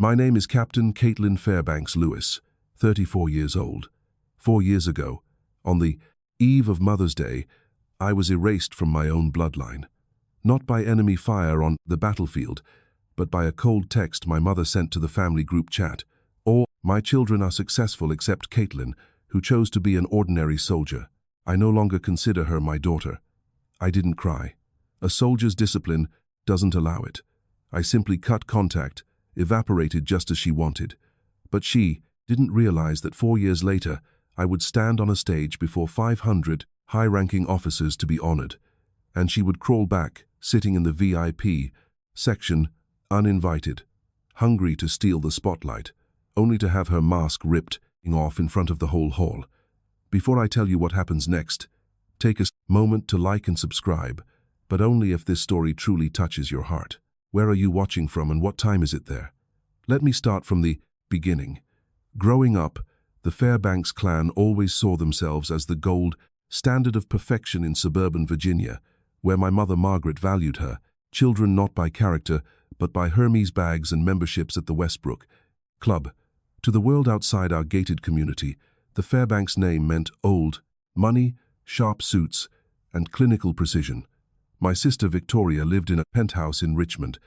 My name is Captain Caitlin Fairbanks Lewis, 34 years old. 4 years ago, on the eve of Mother's Day, I was erased from my own bloodline. Not by enemy fire on the battlefield, but by a cold text my mother sent to the family group chat. All my children are successful except Caitlin, who chose to be an ordinary soldier. I no longer consider her my daughter. I didn't cry. A soldier's discipline doesn't allow it. I simply cut contact, evaporated just as she wanted. But she didn't realize that 4 years later, I would stand on a stage before 500 high-ranking officers to be honored, and she would crawl back, sitting in the VIP section, uninvited, hungry to steal the spotlight, only to have her mask ripped off in front of the whole hall. Before I tell you what happens next, take a moment to like and subscribe, but only if this story truly touches your heart. Where are you watching from and what time is it there? Let me start from the beginning. Growing up, the Fairbanks clan always saw themselves as the gold standard of perfection in suburban Virginia, where my mother Margaret valued her, children not by character, but by Hermes bags and memberships at the Westbrook Club. To the world outside our gated community, the Fairbanks name meant old, money, sharp suits, and clinical precision. My sister Victoria lived in a penthouse in Richmond,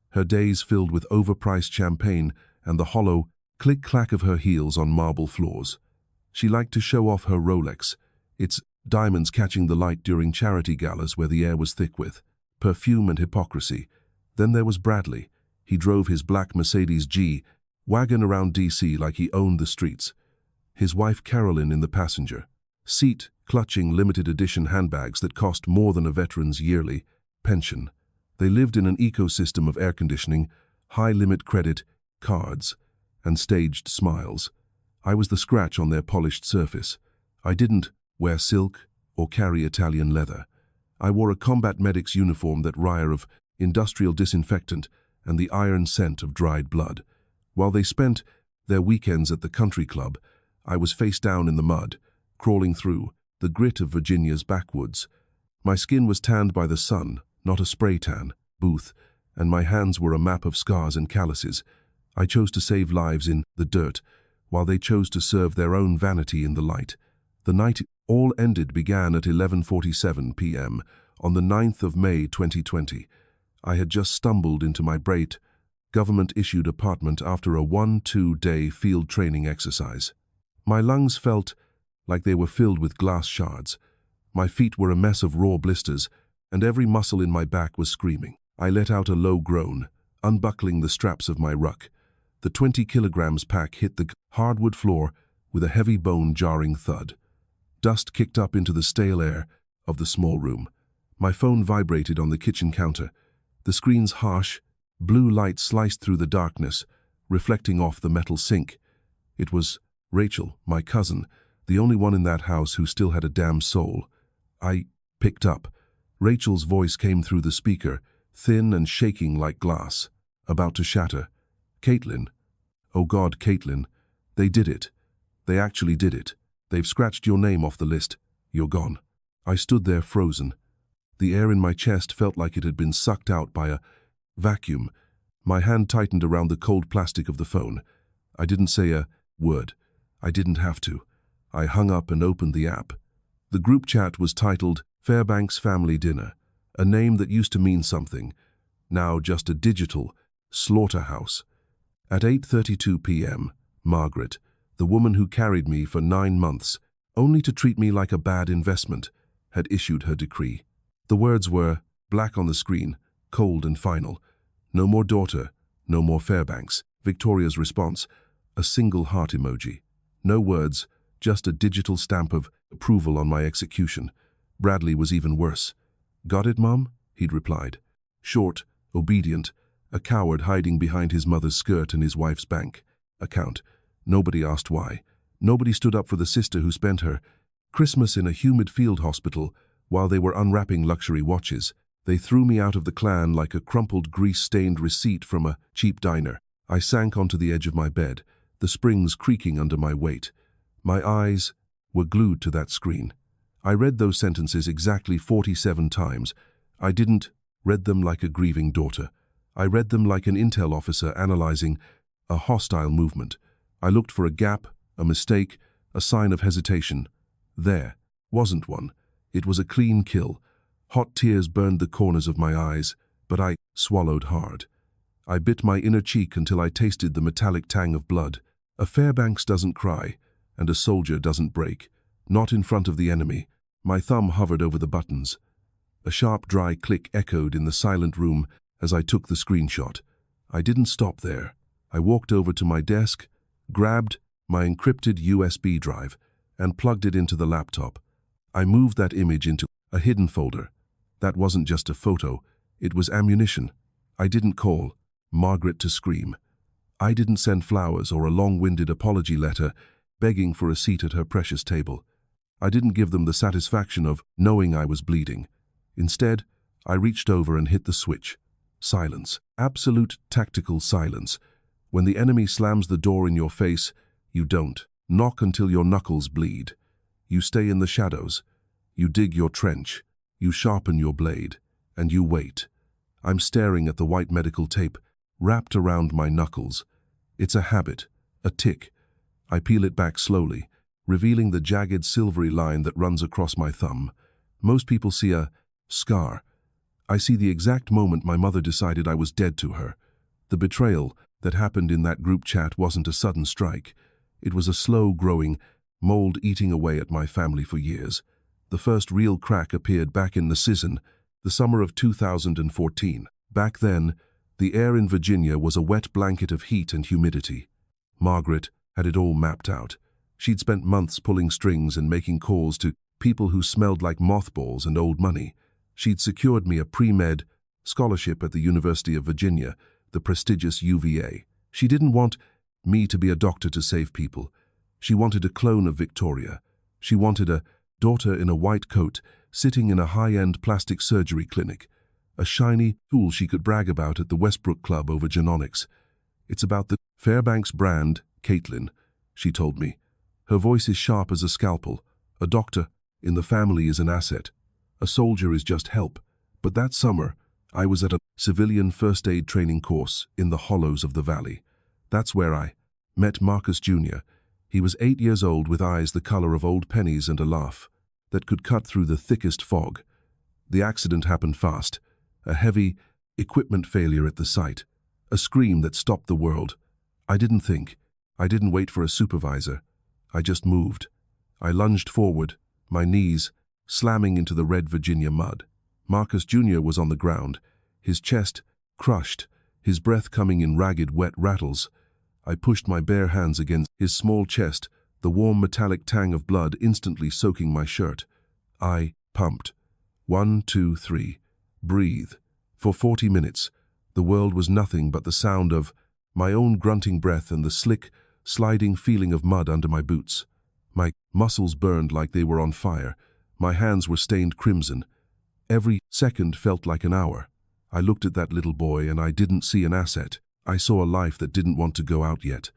her days filled with overpriced champagne and the hollow click-clack of her heels on marble floors. She liked to show off her Rolex, its diamonds catching the light during charity galas where the air was thick with perfume and hypocrisy. Then there was Bradley. He drove his black Mercedes G-Wagon around D.C. like he owned the streets. His wife Carolyn in the passenger seat, clutching limited edition handbags that cost more than a veteran's yearly pension. They lived in an ecosystem of air conditioning, high-limit credit, cards, and staged smiles. I was the scratch on their polished surface. I didn't wear silk or carry Italian leather. I wore a combat medic's uniform that reeked of industrial disinfectant and the iron scent of dried blood. While they spent their weekends at the country club, I was face down in the mud, crawling through the grit of Virginia's backwoods. My skin was tanned by the sun, not a spray tan booth, and my hands were a map of scars and calluses. I chose to save lives in the dirt, while they chose to serve their own vanity in the light. The night all ended began at 11:47 p.m. on the 9th of May 2020. I had just stumbled into my bright, government-issued apartment after a 1-2-day field training exercise. My lungs felt like they were filled with glass shards. My feet were a mess of raw blisters, and every muscle in my back was screaming. I let out a low groan, unbuckling the straps of my ruck. The 20 kilograms pack hit the hardwood floor with a heavy bone-jarring thud. Dust kicked up into the stale air of the small room. My phone vibrated on the kitchen counter. The screen's harsh, blue light sliced through the darkness, reflecting off the metal sink. It was Rachel, my cousin, the only one in that house who still had a damn soul. I picked up. Rachel's voice came through the speaker, thin and shaking like glass, about to shatter. "Caitlin. Oh God, Caitlin. They did it. They actually did it. They've scratched your name off the list. You're gone." I stood there frozen. The air in my chest felt like it had been sucked out by a vacuum. My hand tightened around the cold plastic of the phone. I didn't say a word. I didn't have to. I hung up and opened the app. The group chat was titled Fairbanks Family Dinner, a name that used to mean something, now just a digital slaughterhouse. At 8:32 p.m., Margaret, the woman who carried me for 9 months, only to treat me like a bad investment, had issued her decree. The words were, black on the screen, cold and final. No more daughter, no more Fairbanks. Victoria's response, a single heart emoji. No words, just a digital stamp of approval on my execution. Bradley was even worse. "Got it, Mom?" he'd replied. Short, obedient, a coward hiding behind his mother's skirt and his wife's bank account. Nobody asked why. Nobody stood up for the sister who spent her Christmas in a humid field hospital while they were unwrapping luxury watches. They threw me out of the clan like a crumpled, grease-stained receipt from a cheap diner. I sank onto the edge of my bed, the springs creaking under my weight. My eyes were glued to that screen. I read those sentences exactly 47 times. I didn't read them like a grieving daughter. I read them like an intel officer analyzing a hostile movement. I looked for a gap, a mistake, a sign of hesitation. There wasn't one. It was a clean kill. Hot tears burned the corners of my eyes, but I swallowed hard. I bit my inner cheek until I tasted the metallic tang of blood. A Fairbanks doesn't cry, and a soldier doesn't break. Not in front of the enemy. My thumb hovered over the buttons. A sharp, dry click echoed in the silent room as I took the screenshot. I didn't stop there. I walked over to my desk, grabbed my encrypted USB drive, and plugged it into the laptop. I moved that image into a hidden folder. That wasn't just a photo, it was ammunition. I didn't call Margaret to scream. I didn't send flowers or a long-winded apology letter begging for a seat at her precious table. I didn't give them the satisfaction of knowing I was bleeding. Instead, I reached over and hit the switch. Silence. Absolute tactical silence. When the enemy slams the door in your face, you don't knock until your knuckles bleed. You stay in the shadows. You dig your trench. You sharpen your blade. And you wait. I'm staring at the white medical tape wrapped around my knuckles. It's a habit, a tick. I peel it back slowly, revealing the jagged silvery line that runs across my thumb. Most people see a scar. I see the exact moment my mother decided I was dead to her. The betrayal that happened in that group chat wasn't a sudden strike. It was a slow-growing mold eating away at my family for years. The first real crack appeared back in the season, the summer of 2014. Back then, the air in Virginia was a wet blanket of heat and humidity. Margaret had it all mapped out. She'd spent months pulling strings and making calls to people who smelled like mothballs and old money. She'd secured me a pre-med scholarship at the University of Virginia, the prestigious UVA. She didn't want me to be a doctor to save people. She wanted a clone of Victoria. She wanted a daughter in a white coat sitting in a high-end plastic surgery clinic, a shiny tool she could brag about at the Westbrook Club over genonics. It's about the Fairbanks brand, Caitlin, she told me. Her voice is sharp as a scalpel. A doctor in the family is an asset. A soldier is just help. But that summer, I was at a civilian first aid training course in the hollows of the valley. That's where I met Marcus Jr. He was 8 years old with eyes the color of old pennies and a laugh that could cut through the thickest fog. The accident happened fast. A heavy equipment failure at the site. A scream that stopped the world. I didn't think. I didn't wait for a supervisor. I just moved. I lunged forward, my knees slamming into the red Virginia mud. Marcus Jr. was on the ground, his chest crushed, his breath coming in ragged, wet rattles. I pushed my bare hands against his small chest, the warm metallic tang of blood instantly soaking my shirt. I pumped. 1, 2, 3. Breathe. For 40 minutes, the world was nothing but the sound of my own grunting breath and the slick, sliding feeling of mud under my boots. My muscles burned like they were on fire. My hands were stained crimson. Every second felt like an hour. I looked at that little boy and I didn't see an asset. I saw a life that didn't want to go out yet.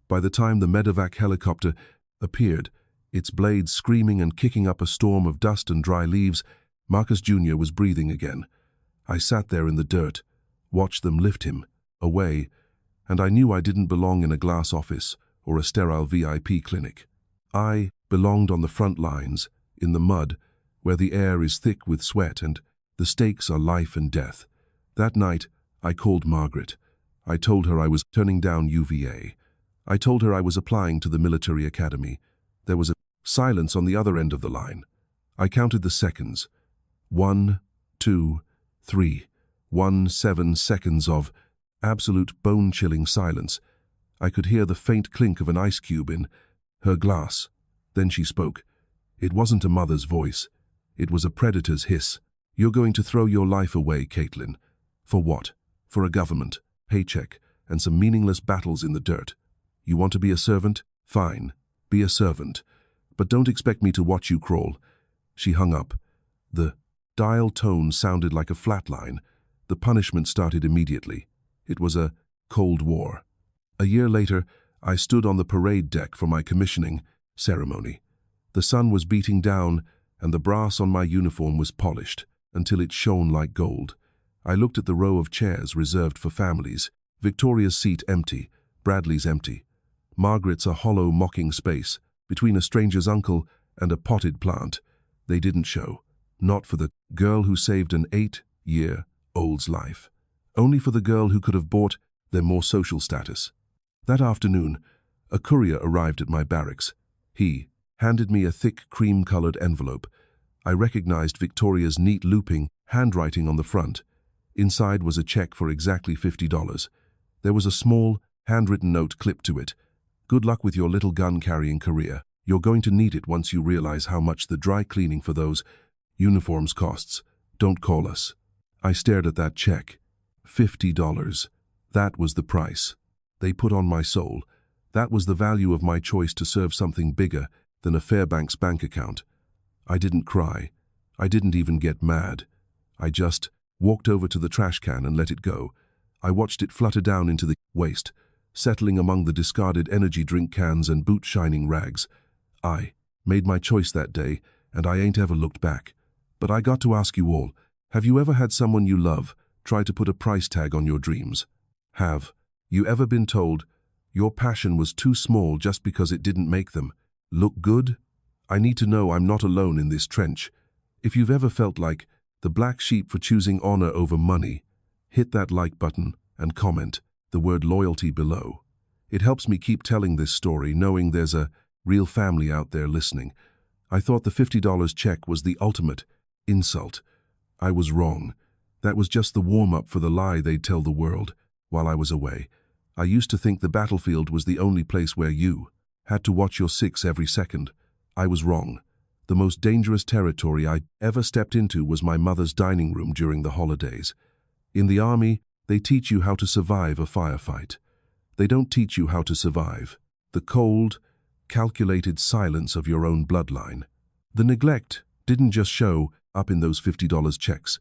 By the time the medevac helicopter appeared, its blades screaming and kicking up a storm of dust and dry leaves, Marcus Jr. was breathing again. I sat there in the dirt, watched them lift him away, and I knew I didn't belong in a glass office or a sterile VIP clinic. I belonged on the front lines, in the mud, where the air is thick with sweat and the stakes are life and death. That night, I called Margaret. I told her I was turning down UVA. I told her I was applying to the military academy. There was a silence on the other end of the line. I counted the seconds. 1, 2, 3. 7 seconds of absolute bone-chilling silence. I could hear the faint clink of an ice cube in her glass. Then she spoke. It wasn't a mother's voice. It was a predator's hiss. You're going to throw your life away, Caitlin. For what? For a government, paycheck, and some meaningless battles in the dirt. You want to be a servant? Fine. Be a servant. But don't expect me to watch you crawl. She hung up. The dial tone sounded like a flatline. The punishment started immediately. It was a Cold War. A year later, I stood on the parade deck for my commissioning ceremony. The sun was beating down, and the brass on my uniform was polished until it shone like gold. I looked at the row of chairs reserved for families, Victoria's seat empty, Bradley's empty. Margaret's a hollow, mocking space between a stranger's uncle and a potted plant. They didn't show. Not for the girl who saved an 8-year-old's life. Only for the girl who could have bought their more social status. That afternoon, a courier arrived at my barracks. He handed me a thick cream-colored envelope. I recognized Victoria's neat looping handwriting on the front. Inside was a check for exactly $50. There was a small, handwritten note clipped to it. Good luck with your little gun-carrying career. You're going to need it once you realize how much the dry cleaning for those uniforms costs. Don't call us. I stared at that check. $50. That was the price they put on my soul. That was the value of my choice to serve something bigger than a Fairbanks bank account. I didn't cry. I didn't even get mad. I just walked over to the trash can and let it go. I watched it flutter down into the waste, settling among the discarded energy drink cans and boot-shining rags. I made my choice that day, and I ain't ever looked back. But I got to ask you all, have you ever had someone you love try to put a price tag on your dreams? Have you ever been told your passion was too small just because it didn't make them look good? I need to know I'm not alone in this trench. If you've ever felt like the black sheep for choosing honor over money, hit that like button and comment the word loyalty below. It helps me keep telling this story, knowing there's a real family out there listening. I thought the $50 check was the ultimate insult. I was wrong. That was just the warm-up for the lie they'd tell the world while I was away. I used to think the battlefield was the only place where you had to watch your six every second. I was wrong. The most dangerous territory I ever stepped into was my mother's dining room during the holidays. In the army, they teach you how to survive a firefight. They don't teach you how to survive the cold, calculated silence of your own bloodline. The neglect didn't just show up in those $50 checks.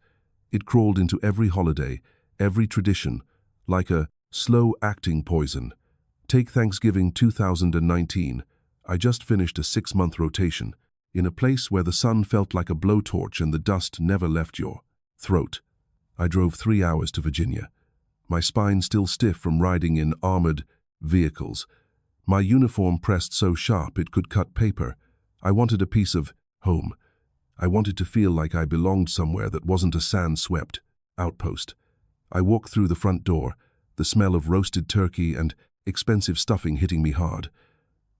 It crawled into every holiday, every tradition, like a slow-acting poison. Take Thanksgiving 2019. I just finished a 6-month rotation in a place where the sun felt like a blowtorch and the dust never left your throat. I drove 3 hours to Virginia, my spine still stiff from riding in armored vehicles. My uniform pressed so sharp it could cut paper. I wanted a piece of home. I wanted to feel like I belonged somewhere that wasn't a sand-swept outpost. I walked through the front door, the smell of roasted turkey and expensive stuffing hitting me hard.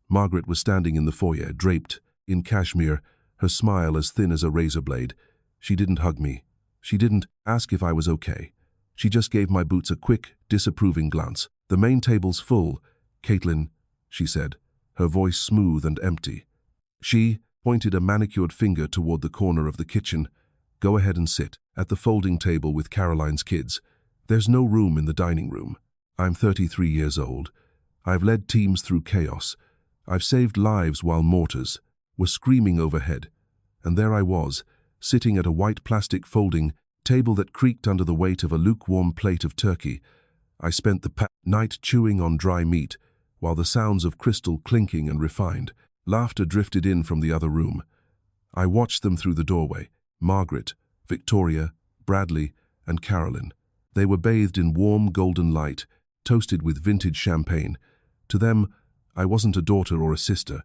Margaret was standing in the foyer, draped in cashmere, her smile as thin as a razor blade. She didn't hug me. She didn't ask if I was okay. She just gave my boots a quick, disapproving glance. "The main table's full, Caitlin," she said, her voice smooth and empty. She pointed a manicured finger toward the corner of the kitchen. "Go ahead and sit at the folding table with Caroline's kids. There's no room in the dining room. I'm 33 years old. I've led teams through chaos. I've saved lives while mortars were screaming overhead. And there I was, sitting at a white plastic folding table that creaked under the weight of a lukewarm plate of turkey. I spent the night chewing on dry meat, while the sounds of crystal clinking and refined laughter drifted in from the other room. I watched them through the doorway. Margaret, Victoria, Bradley, and Caroline. They were bathed in warm golden light, toasted with vintage champagne. To them, I wasn't a daughter or a sister.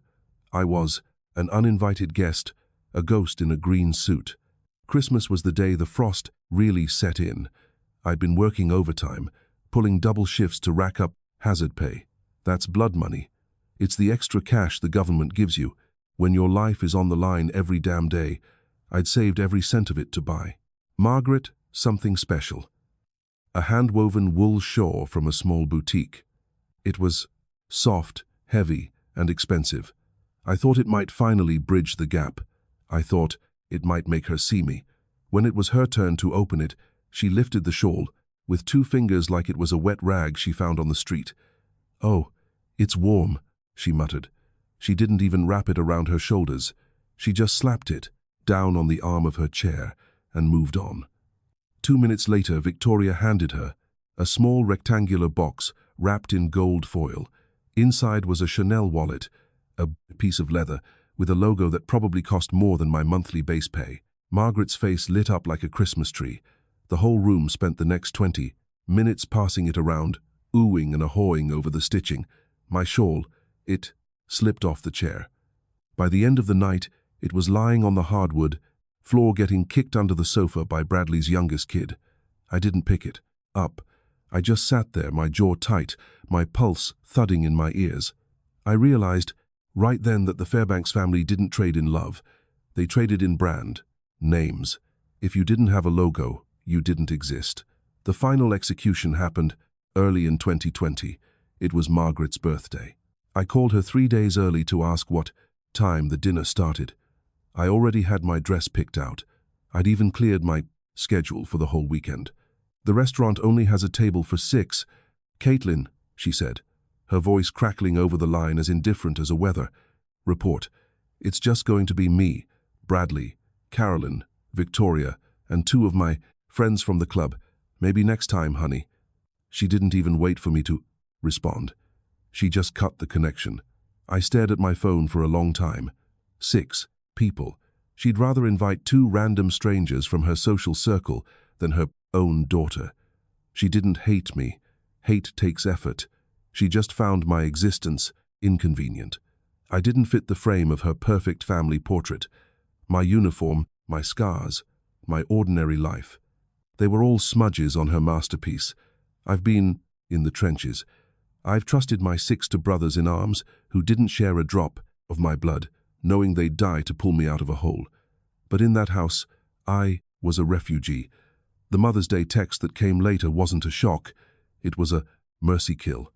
I was an uninvited guest, a ghost in a green suit. Christmas was the day the frost really set in. I'd been working overtime, pulling double shifts to rack up hazard pay. That's blood money. It's the extra cash the government gives you when your life is on the line every damn day. I'd saved every cent of it to buy Margaret something special. A hand-woven wool shawl from a small boutique. It was soft, heavy, and expensive. I thought it might finally bridge the gap. I thought it might make her see me. When it was her turn to open it, she lifted the shawl, with 2 fingers like it was a wet rag she found on the street. "Oh, it's warm," she muttered. She didn't even wrap it around her shoulders. She just slapped it down on the arm of her chair and moved on. 2 minutes later, Victoria handed her a small rectangular box wrapped in gold foil. Inside was a Chanel wallet, a piece of leather, with a logo that probably cost more than my monthly base pay. Margaret's face lit up like a Christmas tree. The whole room spent the next 20 minutes passing it around, oohing and ahawing over the stitching. My shawl, it slipped off the chair. By the end of the night, it was lying on the hardwood floor getting kicked under the sofa by Bradley's youngest kid. I didn't pick it up. I just sat there, my jaw tight, my pulse thudding in my ears. I realized right then that the Fairbanks family didn't trade in love. They traded in brand, names. If you didn't have a logo, you didn't exist. The final execution happened early in 2020. It was Margaret's birthday. I called her 3 days early to ask what time the dinner started. I already had my dress picked out. I'd even cleared my schedule for the whole weekend. The restaurant only has a table for 6. Caitlin, she said, her voice crackling over the line as indifferent as a weather report. It's just going to be me, Bradley, Carolyn, Victoria, and 2 of my friends from the club. Maybe next time, honey. She didn't even wait for me to respond. She just cut the connection. I stared at my phone for a long time. 6 people. She'd rather invite 2 random strangers from her social circle than her own daughter. She didn't hate me. Hate takes effort. She just found my existence inconvenient. I didn't fit the frame of her perfect family portrait. My uniform, my scars, my ordinary life. They were all smudges on her masterpiece. I've been in the trenches. I've trusted my 6 brothers in arms who didn't share a drop of my blood, knowing they'd die to pull me out of a hole. But in that house, I was a refugee. The Mother's Day text that came later wasn't a shock. It was a mercy kill.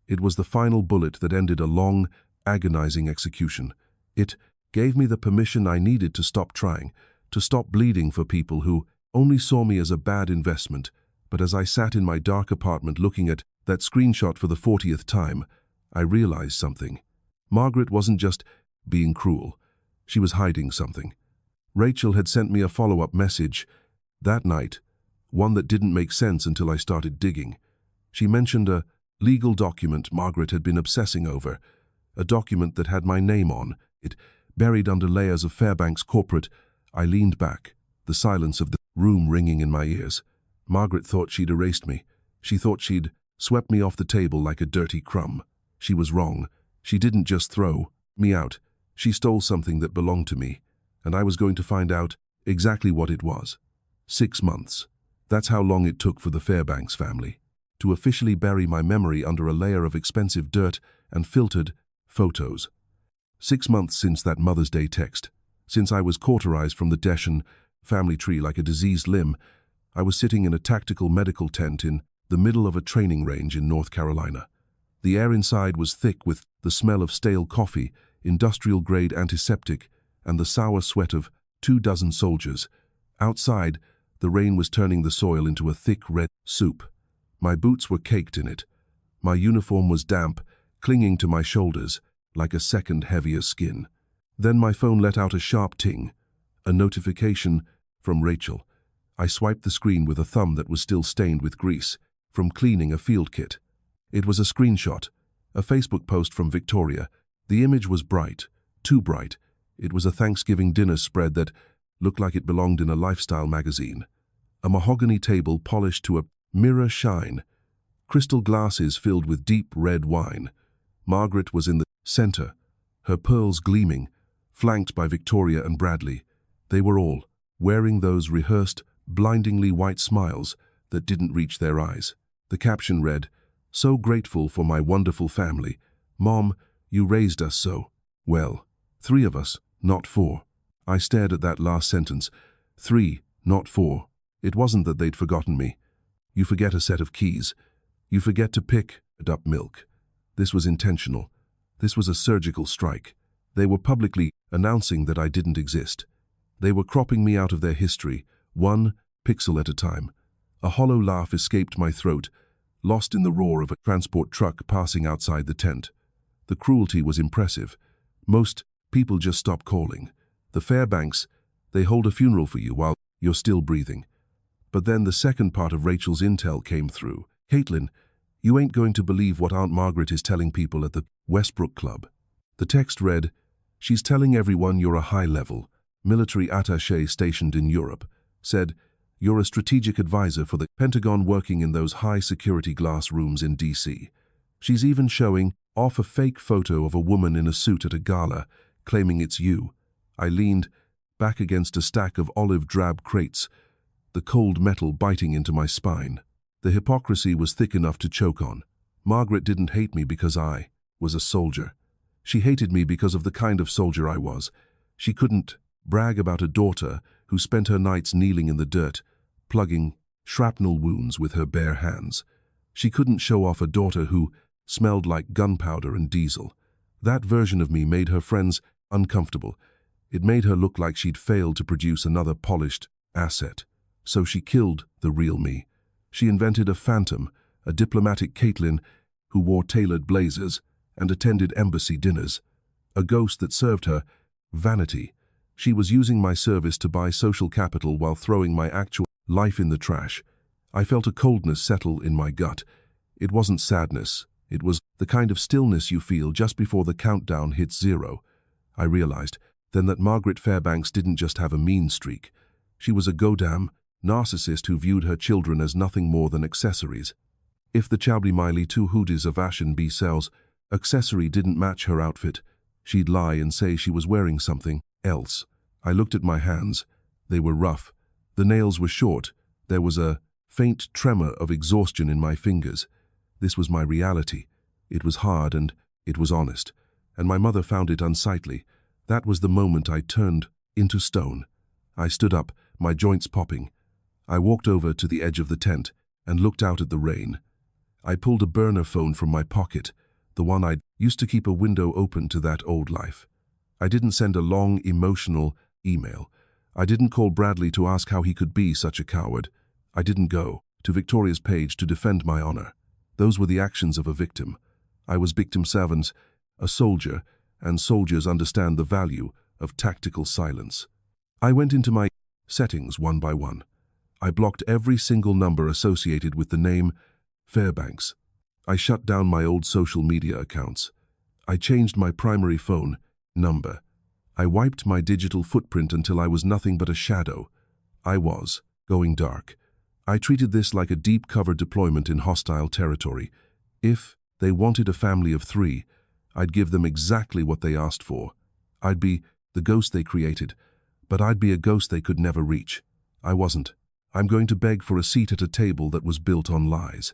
It was the final bullet that ended a long, agonizing execution. It gave me the permission I needed to stop trying, to stop bleeding for people who only saw me as a bad investment. But as I sat in my dark apartment looking at that screenshot for the 40th time, I realized something. Margaret wasn't just being cruel. She was hiding something. Rachel had sent me a follow-up message that night, one that didn't make sense until I started digging. She mentioned a legal document Margaret had been obsessing over, a document that had my name on it, buried under layers of Fairbanks corporate. I leaned back, the silence of the room ringing in my ears. Margaret thought she'd erased me. She thought she'd swept me off the table like a dirty crumb. She was wrong. She didn't just throw me out. She stole something that belonged to me, and I was going to find out exactly what it was. 6 months. That's how long it took for the Fairbanks family to officially bury my memory under a layer of expensive dirt and filtered photos. 6 months since that Mother's Day text, since I was cauterized from the Deschen family tree like a diseased limb. I was sitting in a tactical medical tent in the middle of a training range in North Carolina. The air inside was thick with the smell of stale coffee, industrial-grade antiseptic, and the sour sweat of 24 soldiers. Outside, the rain was turning the soil into a thick red soup. My boots were caked in it. My uniform was damp, clinging to my shoulders, like a second heavier skin. Then my phone let out a sharp ting, a notification from Rachel. I swiped the screen with a thumb that was still stained with grease, from cleaning a field kit. It was a screenshot, a Facebook post from Victoria. The image was bright, too bright. It was a Thanksgiving dinner spread that looked like it belonged in a lifestyle magazine. A mahogany table polished to a mirror shine, crystal glasses filled with deep red wine. Margaret was in the center, her pearls gleaming, flanked by Victoria and Bradley. They were all wearing those rehearsed, blindingly white smiles that didn't reach their eyes. The caption read, "So grateful for my wonderful family. Mom, you raised us so well. 3 of us, not 4. I stared at that last sentence. 3, not 4. It wasn't that they'd forgotten me. You forget a set of keys. You forget to pick up milk. This was intentional. This was a surgical strike. They were publicly announcing that I didn't exist. They were cropping me out of their history, 1 pixel at a time. A hollow laugh escaped my throat, lost in the roar of a transport truck passing outside the tent. The cruelty was impressive. Most people just stop calling. The Fairbanks, they hold a funeral for you while you're still breathing. But then the second part of Rachel's intel came through. "Caitlin, you ain't going to believe what Aunt Margaret is telling people at the Westbrook Club." The text read, "She's telling everyone you're a high-level military attaché stationed in Europe. Said, You're a strategic advisor for the Pentagon working in those high-security glass rooms in D.C. She's even showing off a fake photo of a woman in a suit at a gala, claiming it's you. I leaned back against a stack of olive-drab crates, the cold metal biting into my spine. The hypocrisy was thick enough to choke on. Margaret didn't hate me because I was a soldier. She hated me because of the kind of soldier I was. She couldn't brag about a daughter who spent her nights kneeling in the dirt, plugging shrapnel wounds with her bare hands. She couldn't show off a daughter who smelled like gunpowder and diesel. That version of me made her friends uncomfortable. It made her look like she'd failed to produce another polished asset. So she killed the real me. She invented a phantom, a diplomatic Caitlin who wore tailored blazers and attended embassy dinners. A ghost that served her vanity. She was using my service to buy social capital while throwing my actual life in the trash. I felt a coldness settle in my gut. It wasn't sadness. It was the kind of stillness you feel just before the countdown hits zero. I realized then that Margaret Fairbanks didn't just have a mean streak. She was a goddamn narcissist who viewed her children as nothing more than accessories. If the Chowbly Miley 2 hoodies of Ashen B Cell's accessory didn't match her outfit, she'd lie and say she was wearing something else. I looked at my hands. They were rough. The nails were short. There was a faint tremor of exhaustion in my fingers. This was my reality. It was hard and it was honest. And my mother found it unsightly. That was the moment I turned into stone. I stood up, my joints popping. I walked over to the edge of the tent and looked out at the rain. I pulled a burner phone from my pocket, the one I'd used to keep a window open to that old life. I didn't send a long, emotional email. I didn't call Bradley to ask how he could be such a coward. I didn't go to Victoria's page to defend my honor. Those were the actions of a victim. I was victim servant, a soldier, and soldiers understand the value of tactical silence. I went into my settings one by one. I blocked every single number associated with the name Fairbanks. I shut down my old social media accounts. I changed my primary phone number. I wiped my digital footprint until I was nothing but a shadow. I was going dark. I treated this like a deep cover deployment in hostile territory. If they wanted a family of 3, I'd give them exactly what they asked for. I'd be the ghost they created, but I'd be a ghost they could never reach. I wasn't. I'm going to beg for a seat at a table that was built on lies.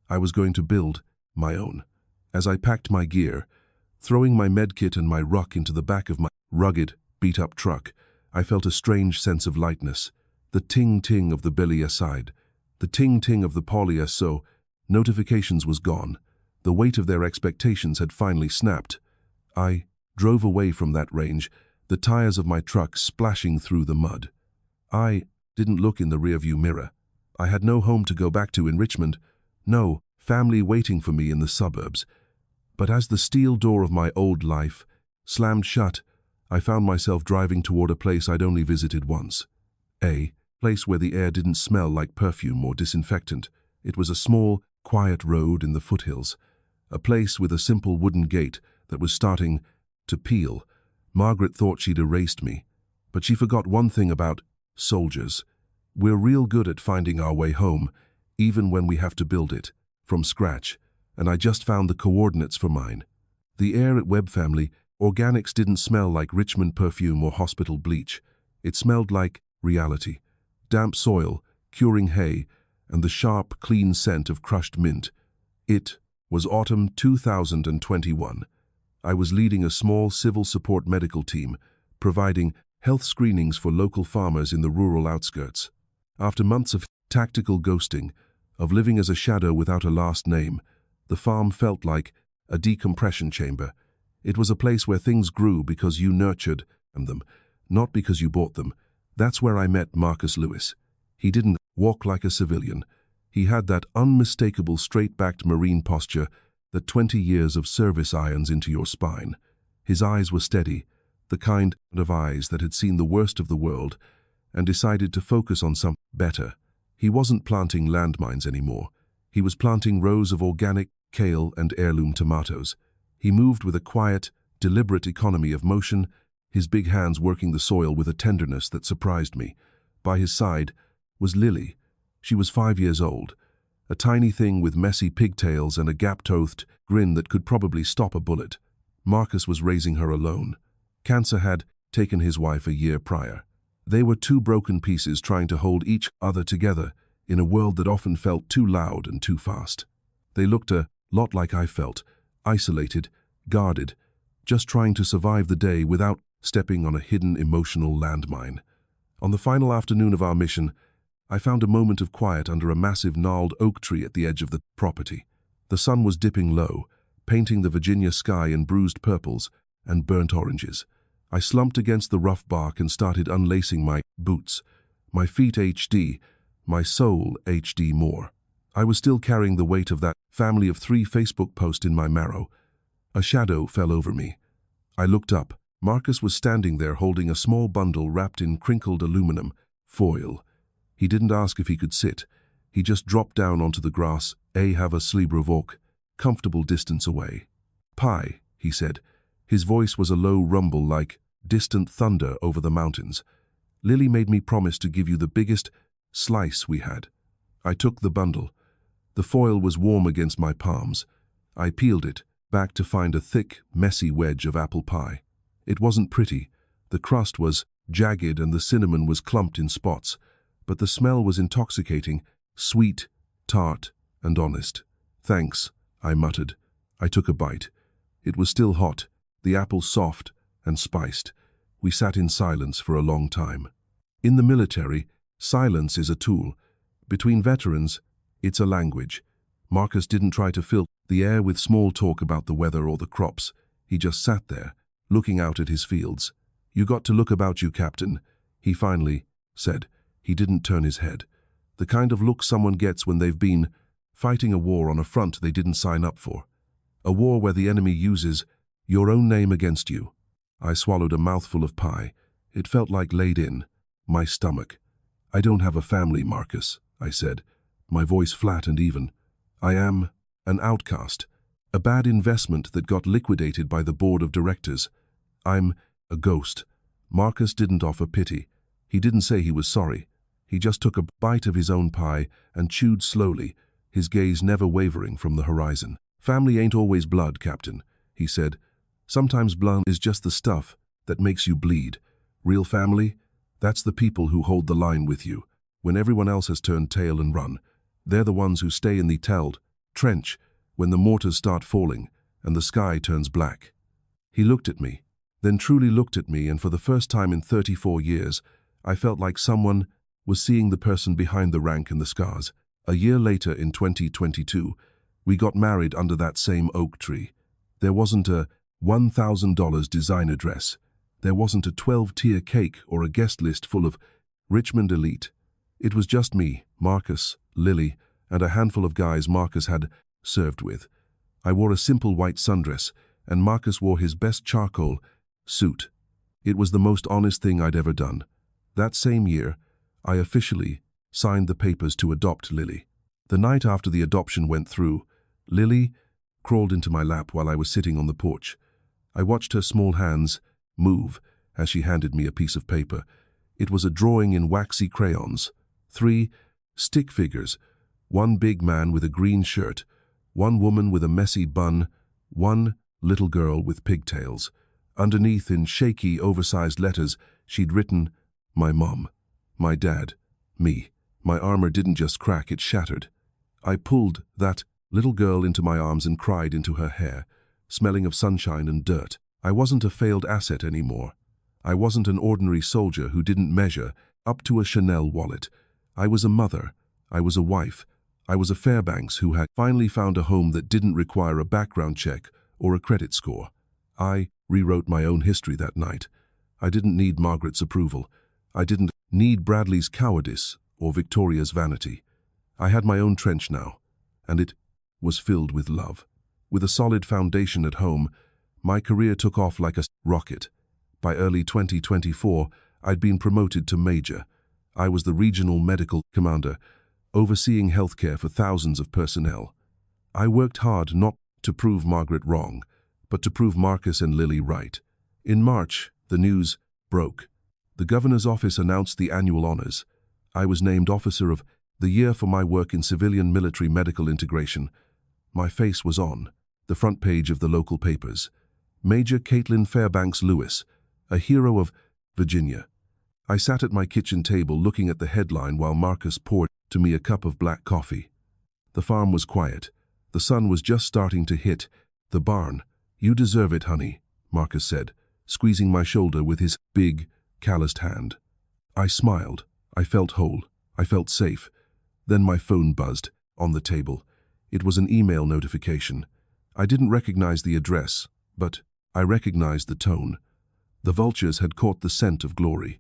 I was going to build my own. As I packed my gear, throwing my medkit and my ruck into the back of my rugged, beat-up truck, I felt a strange sense of lightness. The ting-ting of the belly aside, the ting-ting of the poly SO, notifications was gone. The weight of their expectations had finally snapped. I drove away from that range, the tires of my truck splashing through the mud. I didn't look in the rearview mirror. I had no home to go back to in Richmond, no family waiting for me in the suburbs. But as the steel door of my old life slammed shut, I found myself driving toward a place I'd only visited once. A place where the air didn't smell like perfume or disinfectant. It was a small, quiet road in the foothills. A place with a simple wooden gate that was starting to peel. Margaret thought she'd erased me, but she forgot one thing about soldiers. We're real good at finding our way home, even when we have to build it from scratch, and I just found the coordinates for mine. The air at Webb Family Organics didn't smell like Richmond perfume or hospital bleach. It smelled like reality. Damp soil, curing hay, and the sharp, clean scent of crushed mint. It was autumn 2021. I was leading a small civil support medical team, providing health screenings for local farmers in the rural outskirts. After months of tactical ghosting, of living as a shadow without a last name, the farm felt like a decompression chamber. It was a place where things grew because you nurtured them, not because you bought them. That's where I met Marcus Lewis. He didn't walk like a civilian. He had that unmistakable straight-backed Marine posture that 20 years of service irons into your spine. His eyes were steady, the kind of eyes that had seen the worst of the world and decided to focus on something better. He wasn't planting landmines anymore. He was planting rows of organic kale and heirloom tomatoes. He moved with a quiet, deliberate economy of motion, his big hands working the soil with a tenderness that surprised me. By his side, was Lily. She was 5 years old, a tiny thing with messy pigtails and a gap-toothed grin that could probably stop a bullet. Marcus was raising her alone. Cancer had taken his wife a year prior. They were two broken pieces trying to hold each other together in a world that often felt too loud and too fast. They looked a lot like I felt, isolated, guarded, just trying to survive the day without stepping on a hidden emotional landmine. On the final afternoon of our mission, I found a moment of quiet under a massive gnarled oak tree at the edge of the property. The sun was dipping low, painting the Virginia sky in bruised purples and burnt oranges. I slumped against the rough bark and started unlacing my boots. My feet HD, my soul HD more. I was still carrying the weight of that family of 3 Facebook posts in my marrow. A shadow fell over me. I looked up. Marcus was standing there holding a small bundle wrapped in crinkled aluminum foil. He didn't ask if he could sit. He just dropped down onto the grass, have a slibrovok, comfortable distance away. Pie, he said. His voice was a low rumble like distant thunder over the mountains. Lily made me promise to give you the biggest slice we had. I took the bundle. The foil was warm against my palms. I peeled it back to find a thick, messy wedge of apple pie. It wasn't pretty. The crust was jagged and the cinnamon was clumped in spots, but the smell was intoxicating, sweet, tart, and honest. Thanks, I muttered. I took a bite. It was still hot, the apple soft and spiced. We sat in silence for a long time. In the military, silence is a tool. Between veterans, it's a language. Marcus didn't try to fill the air with small talk about the weather or the crops. He just sat there, looking out at his fields. "You got to look about you, Captain," he finally said. He didn't turn his head. The kind of look someone gets when they've been fighting a war on a front they didn't sign up for. A war where the enemy uses your own name against you. I swallowed a mouthful of pie. It felt like laid in my stomach. "I don't have a family, Marcus," I said, my voice flat and even. "I am an outcast, a bad investment that got liquidated by the board of directors. I'm a ghost." Marcus didn't offer pity. He didn't say he was sorry. He just took a bite of his own pie and chewed slowly, his gaze never wavering from the horizon. "Family ain't always blood, Captain," he said. "Sometimes blood is just the stuff that makes you bleed. Real family? That's the people who hold the line with you. When everyone else has turned tail and run, they're the ones who stay in the telled trench when the mortars start falling and the sky turns black." He looked at me, then truly looked at me, and for the first time in 34 years, I felt like someone was seeing the person behind the rank and the scars. A year later, in 2022, we got married under that same oak tree. There wasn't a $1,000 designer dress. There wasn't a 12-tier cake or a guest list full of Richmond elite. It was just me, Marcus, Lily, and a handful of guys Marcus had served with. I wore a simple white sundress, and Marcus wore his best charcoal suit. It was the most honest thing I'd ever done. That same year, I officially signed the papers to adopt Lily. The night after the adoption went through, Lily crawled into my lap while I was sitting on the porch. I watched her small hands move as she handed me a piece of paper. It was a drawing in waxy crayons. 3 stick figures, one big man with a green shirt, one woman with a messy bun, one little girl with pigtails. Underneath, in shaky, oversized letters, she'd written, "My mom, my dad, me." My armor didn't just crack, it shattered. I pulled that little girl into my arms and cried into her hair, smelling of sunshine and dirt. I wasn't a failed asset anymore. I wasn't an ordinary soldier who didn't measure up to a Chanel wallet. I was a mother. I was a wife. I was a Fairbanks who had finally found a home that didn't require a background check or a credit score. I rewrote my own history that night. I didn't need Margaret's approval. I didn't need Bradley's cowardice or Victoria's vanity. I had my own trench now, and it was filled with love. With a solid foundation at home, my career took off like a rocket. By early 2024, I'd been promoted to major. I was the regional medical commander, overseeing healthcare for thousands of personnel. I worked hard not to prove Margaret wrong, but to prove Marcus and Lily right. In March, the news broke. The governor's office announced the annual honors. I was named Officer of the Year for my work in civilian military medical integration. My face was on the front page of the local papers. Major Caitlin Fairbanks Lewis, a hero of Virginia. I sat at my kitchen table looking at the headline while Marcus poured to me a cup of black coffee. The farm was quiet. The sun was just starting to hit the barn. "You deserve it, honey," Marcus said, squeezing my shoulder with his big, calloused hand. I smiled. I felt whole. I felt safe. Then my phone buzzed on the table. It was an email notification. I didn't recognize the address, but I recognized the tone. The vultures had caught the scent of glory.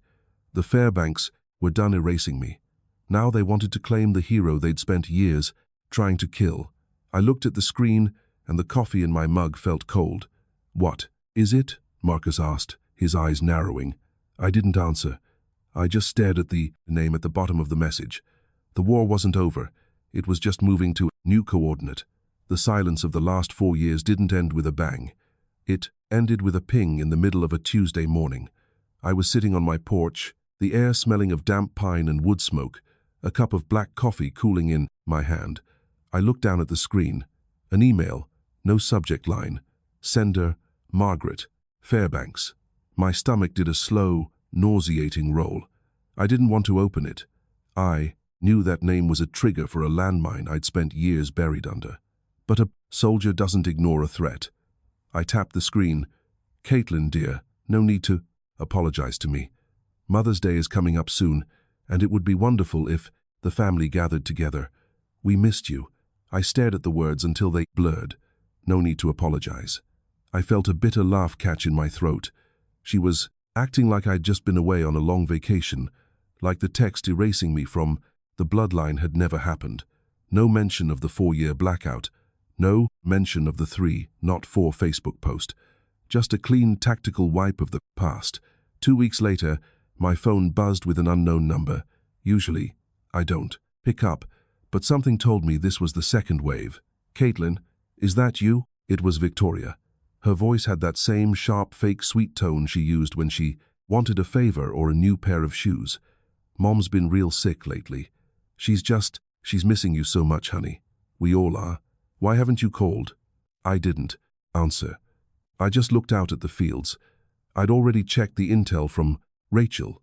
The Fairbanks were done erasing me. Now they wanted to claim the hero they'd spent years trying to kill. I looked at the screen, and the coffee in my mug felt cold. "What is it?" Marcus asked, his eyes narrowing. I didn't answer. I just stared at the name at the bottom of the message. The war wasn't over. It was just moving to a new coordinate. The silence of the last 4 years didn't end with a bang. It ended with a ping in the middle of a Tuesday morning. I was sitting on my porch, the air smelling of damp pine and wood smoke, a cup of black coffee cooling in my hand. I looked down at the screen. An email, no subject line. Sender, Margaret Fairbanks. My stomach did a slow, nauseating roll. I didn't want to open it. I knew that name was a trigger for a landmine I'd spent years buried under. But a soldier doesn't ignore a threat. I tapped the screen. "Caitlin, dear, no need to apologize to me. Mother's Day is coming up soon, and it would be wonderful if the family gathered together. We missed you." I stared at the words until they blurred. No need to apologize. I felt a bitter laugh catch in my throat. She was acting like I'd just been away on a long vacation, like the text erasing me from the bloodline had never happened. No mention of the 4-year blackout. No mention of the 3, not 4 Facebook post. Just a clean tactical wipe of the past. 2 weeks later, my phone buzzed with an unknown number. Usually, I don't pick up, but something told me this was the second wave. "Caitlin, is that you?" It was Victoria. Her voice had that same sharp, fake sweet tone she used when she wanted a favor or a new pair of shoes. "Mom's been real sick lately. She's missing you so much, honey. We all are. Why haven't you called?" I didn't answer. I just looked out at the fields. I'd already checked the intel from Rachel.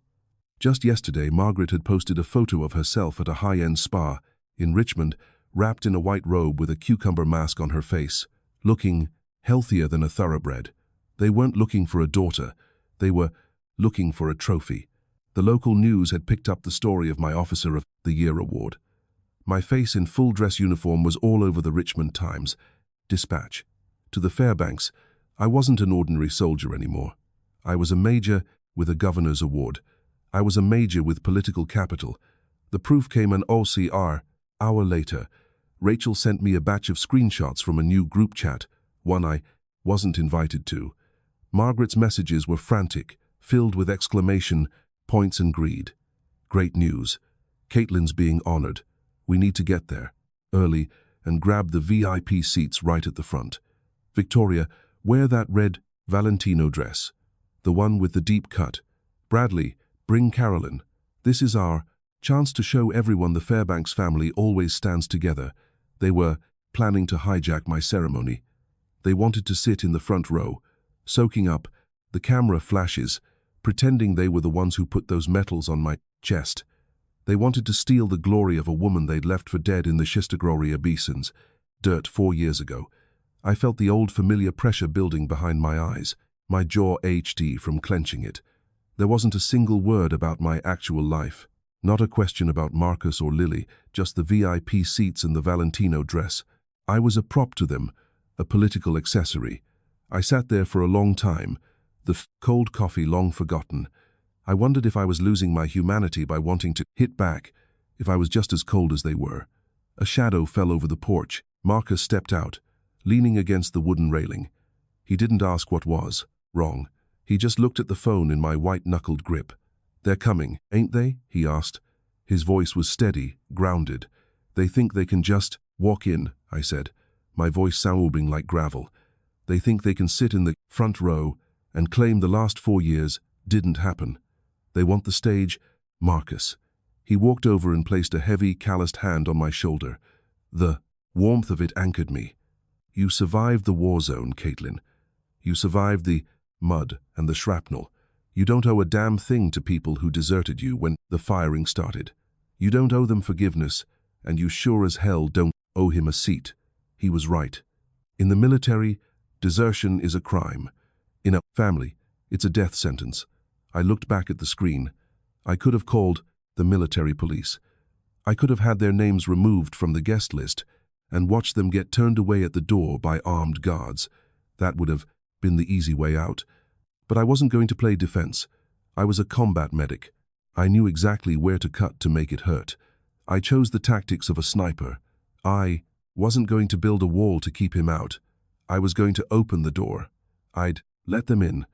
Just yesterday, Margaret had posted a photo of herself at a high-end spa in Richmond, wrapped in a white robe with a cucumber mask on her face, looking healthier than a thoroughbred. They weren't looking for a daughter. They were looking for a trophy. The local news had picked up the story of my Officer of the Year award. My face in full dress uniform was all over the Richmond Times. Dispatch. To the Fairbanks, I wasn't an ordinary soldier anymore. I was a major with a governor's award. I was a major with political capital. The proof came an OCR hour later. Rachel sent me a batch of screenshots from a new group chat, one I wasn't invited to. Margaret's messages were frantic, filled with exclamation points and greed. "Great news. Caitlin's being honored. We need to get there early and grab the VIP seats right at the front. Victoria, wear that red Valentino dress, the one with the deep cut. Bradley, bring Carolyn. This is our chance to show everyone the Fairbanks family always stands together." They were planning to hijack my ceremony. They wanted to sit in the front row, soaking up the camera flashes, pretending they were the ones who put those medals on my chest. They wanted to steal the glory of a woman they'd left for dead in the Shistagloria Basins, dirt 4 years ago. I felt the old familiar pressure building behind my eyes, my jaw ached from clenching it. There wasn't a single word about my actual life. Not a question about Marcus or Lily, just the VIP seats and the Valentino dress. I was a prop to them, a political accessory. I sat there for a long time, the cold coffee long forgotten. I wondered if I was losing my humanity by wanting to hit back, if I was just as cold as they were. A shadow fell over the porch. Marcus stepped out, leaning against the wooden railing. He didn't ask what was wrong. He just looked at the phone in my white-knuckled grip. "They're coming, ain't they?" he asked. His voice was steady, grounded. "They think they can just walk in," I said, my voice sounding like gravel. "They think they can sit in the front row and claim the last 4 years didn't happen. They want the stage." "Marcus, He walked over and placed a heavy, calloused hand on my shoulder. The warmth of it anchored me. You survived the war zone, Caitlin. You survived the mud and the shrapnel. You don't owe a damn thing to people who deserted you when the firing started. You don't owe them forgiveness, and you sure as hell don't owe him a seat. He was right. In the military, desertion is a crime. In a family, it's a death sentence. I looked back at the screen. I could have called the military police. I could have had their names removed from the guest list and watched them get turned away at the door by armed guards. That would have been the easy way out. But I wasn't going to play defense. I was a combat medic. I knew exactly where to cut to make it hurt. I chose the tactics of a sniper. I wasn't going to build a wall to keep him out. I was going to open the door. I'd let them in.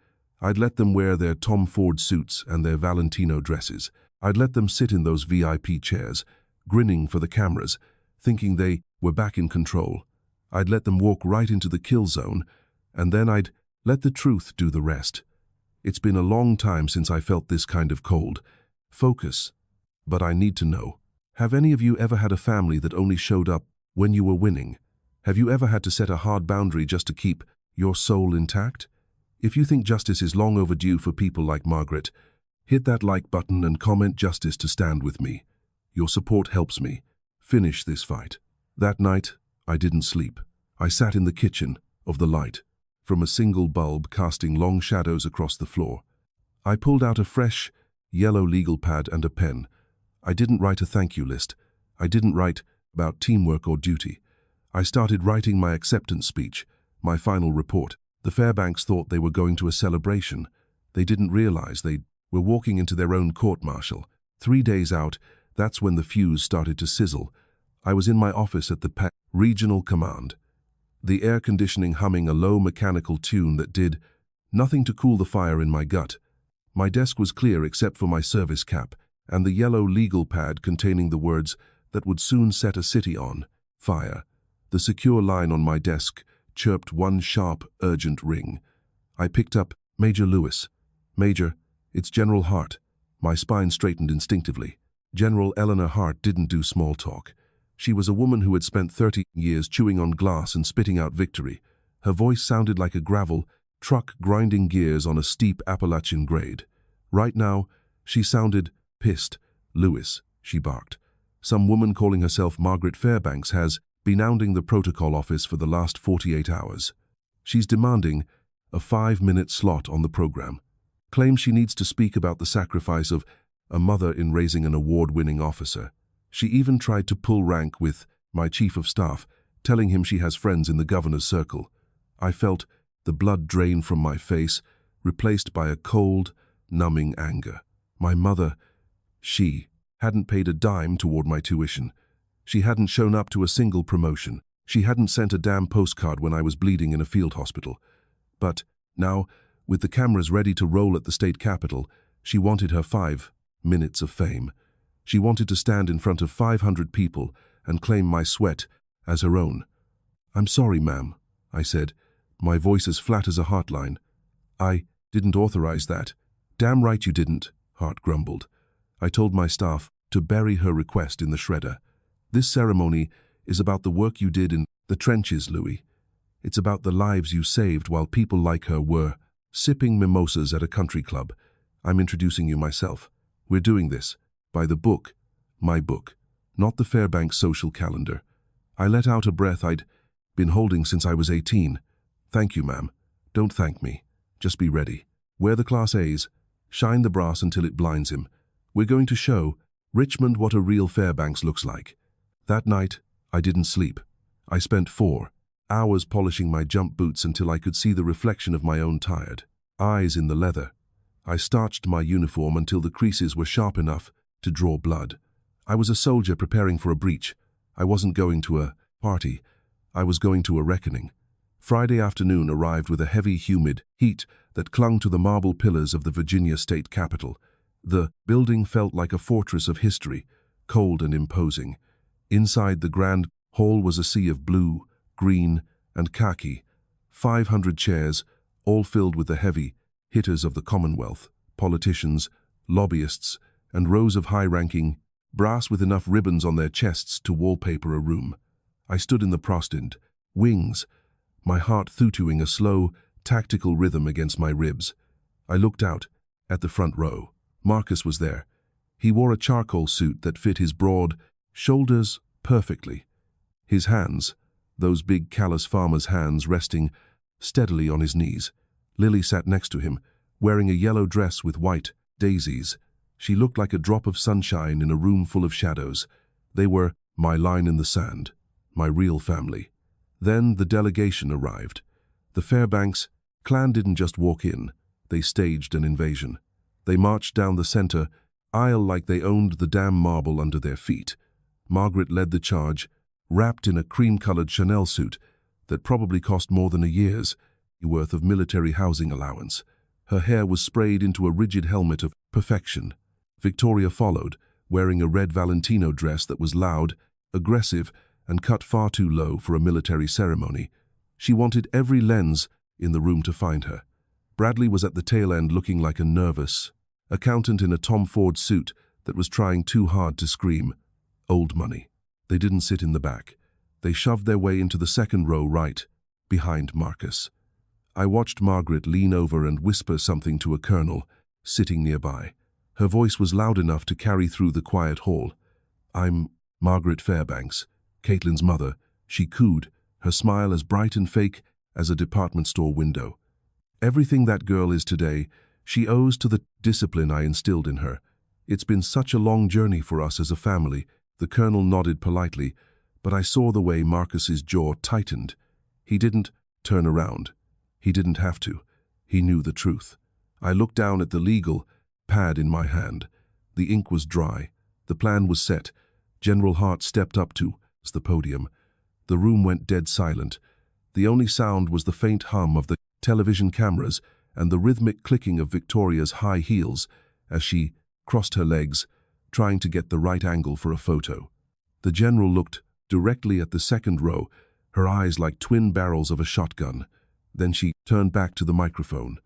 I'd let them wear their Tom Ford suits and their Valentino dresses. I'd let them sit in those VIP chairs, grinning for the cameras, thinking they were back in control. I'd let them walk right into the kill zone, and then I'd let the truth do the rest. It's been a long time since I felt this kind of cold focus, but I need to know. Have any of you ever had a family that only showed up when you were winning? Have you ever had to set a hard boundary just to keep your soul intact? If you think justice is long overdue for people like Margaret, hit that like button and comment justice to stand with me. Your support helps me finish this fight. That night, I didn't sleep. I sat in the kitchen of the light, from a single bulb casting long shadows across the floor. I pulled out a fresh, yellow legal pad and a pen. I didn't write a thank you list. I didn't write about teamwork or duty. I started writing my acceptance speech, my final report. The Fairbanks thought they were going to a celebration. They didn't realize they were walking into their own court-martial. 3 days out, that's when the fuse started to sizzle. I was in my office at the regional command, the air conditioning humming a low mechanical tune that did nothing to cool the fire in my gut. My desk was clear except for my service cap and the yellow legal pad containing the words that would soon set a city on fire. The secure line on my desk chirped one sharp, urgent ring. I picked up Major Lewis. Major, it's General Hart. My spine straightened instinctively. General Eleanor Hart didn't do small talk. She was a woman who had spent 30 years chewing on glass and spitting out victory. Her voice sounded like a gravel truck grinding gears on a steep Appalachian grade. Right now, she sounded pissed. Lewis, she barked. Some woman calling herself Margaret Fairbanks has been hounding the protocol office for the last 48 hours. She's demanding a 5-minute slot on the program. Claims she needs to speak about the sacrifice of a mother in raising an award-winning officer. She even tried to pull rank with my chief of staff, telling him she has friends in the governor's circle. I felt the blood drain from my face, replaced by a cold, numbing anger. My mother, she hadn't paid a dime toward my tuition. She hadn't shown up to a single promotion. She hadn't sent a damn postcard when I was bleeding in a field hospital. But now, with the cameras ready to roll at the state capitol, she wanted her 5 minutes of fame. She wanted to stand in front of 500 people and claim my sweat as her own. "I'm sorry, ma'am," I said, my voice as flat as a heartline. "I didn't authorize that." "Damn right you didn't," Hart grumbled. I told my staff to bury her request in the shredder. "This ceremony is about the work you did in the trenches, Louis. It's about the lives you saved while people like her were sipping mimosas at a country club. I'm introducing you myself. We're doing this by the book, my book, not the Fairbanks social calendar." I let out a breath I'd been holding since I was 18. "Thank you, ma'am. Don't thank me. Just be ready. Wear the Class A's. Shine the brass until it blinds him. We're going to show Richmond what a real Fairbanks looks like." That night, I didn't sleep. I spent 4 hours polishing my jump boots until I could see the reflection of my own tired eyes in the leather. I starched my uniform until the creases were sharp enough to draw blood. I was a soldier preparing for a breach. I wasn't going to a party. I was going to a reckoning. Friday afternoon arrived with a heavy, humid heat that clung to the marble pillars of the Virginia state capitol. The building felt like a fortress of history, cold and imposing. Inside the grand hall was a sea of blue, green, and khaki. 500 chairs, all filled with the heavy hitters of the Commonwealth, politicians, lobbyists, and rows of high-ranking brass with enough ribbons on their chests to wallpaper a room. I stood in the prostend, wings, my heart tutuing a slow, tactical rhythm against my ribs. I looked out, at the front row. Marcus was there. He wore a charcoal suit that fit his broad shoulders perfectly. His hands, those big callous farmer's hands, resting steadily on his knees. Lily sat next to him, wearing a yellow dress with white daisies. She looked like a drop of sunshine in a room full of shadows. They were my line in the sand, my real family. Then the delegation arrived. The Fairbanks clan didn't just walk in, they staged an invasion. They marched down the center aisle like they owned the damn marble under their feet. Margaret led the charge, wrapped in a cream-colored Chanel suit that probably cost more than a year's worth of military housing allowance. Her hair was sprayed into a rigid helmet of perfection. Victoria followed, wearing a red Valentino dress that was loud, aggressive, and cut far too low for a military ceremony. She wanted every lens in the room to find her. Bradley was at the tail end looking like a nervous accountant in a Tom Ford suit that was trying too hard to scream. Old money. They didn't sit in the back. They shoved their way into the second row right, behind Marcus. I watched Margaret lean over and whisper something to a colonel, sitting nearby. Her voice was loud enough to carry through the quiet hall. "I'm Margaret Fairbanks, Caitlin's mother," she cooed, her smile as bright and fake as a department store window. "Everything that girl is today, she owes to the discipline I instilled in her. It's been such a long journey for us as a family." The colonel nodded politely, but I saw the way Marcus's jaw tightened. He didn't turn around. He didn't have to. He knew the truth. I looked down at the legal pad in my hand. The ink was dry. The plan was set. General Hart stepped up to the podium. The room went dead silent. The only sound was the faint hum of the television cameras and the rhythmic clicking of Victoria's high heels as she crossed her legs, trying to get the right angle for a photo. The general looked directly at the second row, her eyes like twin barrels of a shotgun. Then she turned back to the microphone.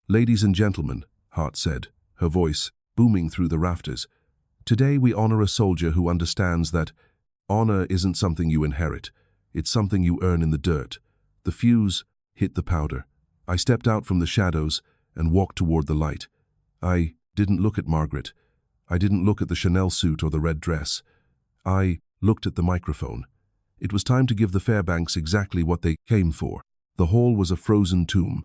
"Ladies and gentlemen," Hart said, her voice booming through the rafters, "today we honor a soldier who understands that honor isn't something you inherit. It's something you earn in the dirt." The fuse hit the powder. I stepped out from the shadows and walked toward the light. I didn't look at Margaret. I didn't look at the Chanel suit or the red dress. I looked at the microphone. It was time to give the Fairbanks exactly what they came for. The hall was a frozen tomb.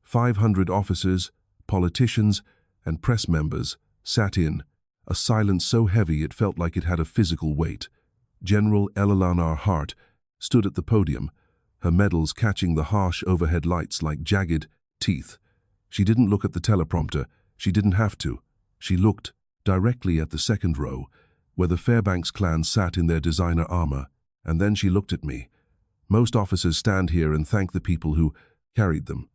500 officers, politicians, and press members sat in, a silence so heavy it felt like it had a physical weight. General Eleanor Hart stood at the podium, her medals catching the harsh overhead lights like jagged teeth. She didn't look at the teleprompter. She didn't have to. She looked directly at the second row, where the Fairbanks clan sat in their designer armor, and then she looked at me. "Most officers stand here and thank the people who carried them."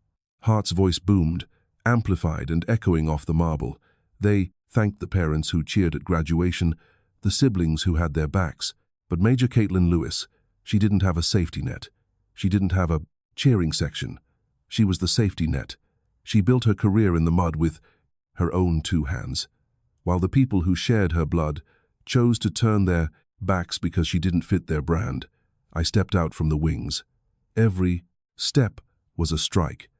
Hart's voice boomed, amplified and echoing off the marble. They thanked the parents who cheered at graduation, the siblings who had their backs. But Major Caitlin Lewis, she didn't have a safety net. She didn't have a cheering section. She was the safety net. She built her career in the mud with her own 2 hands. While the people who shared her blood chose to turn their backs because she didn't fit their brand, I stepped out from the wings. Every step was a strike.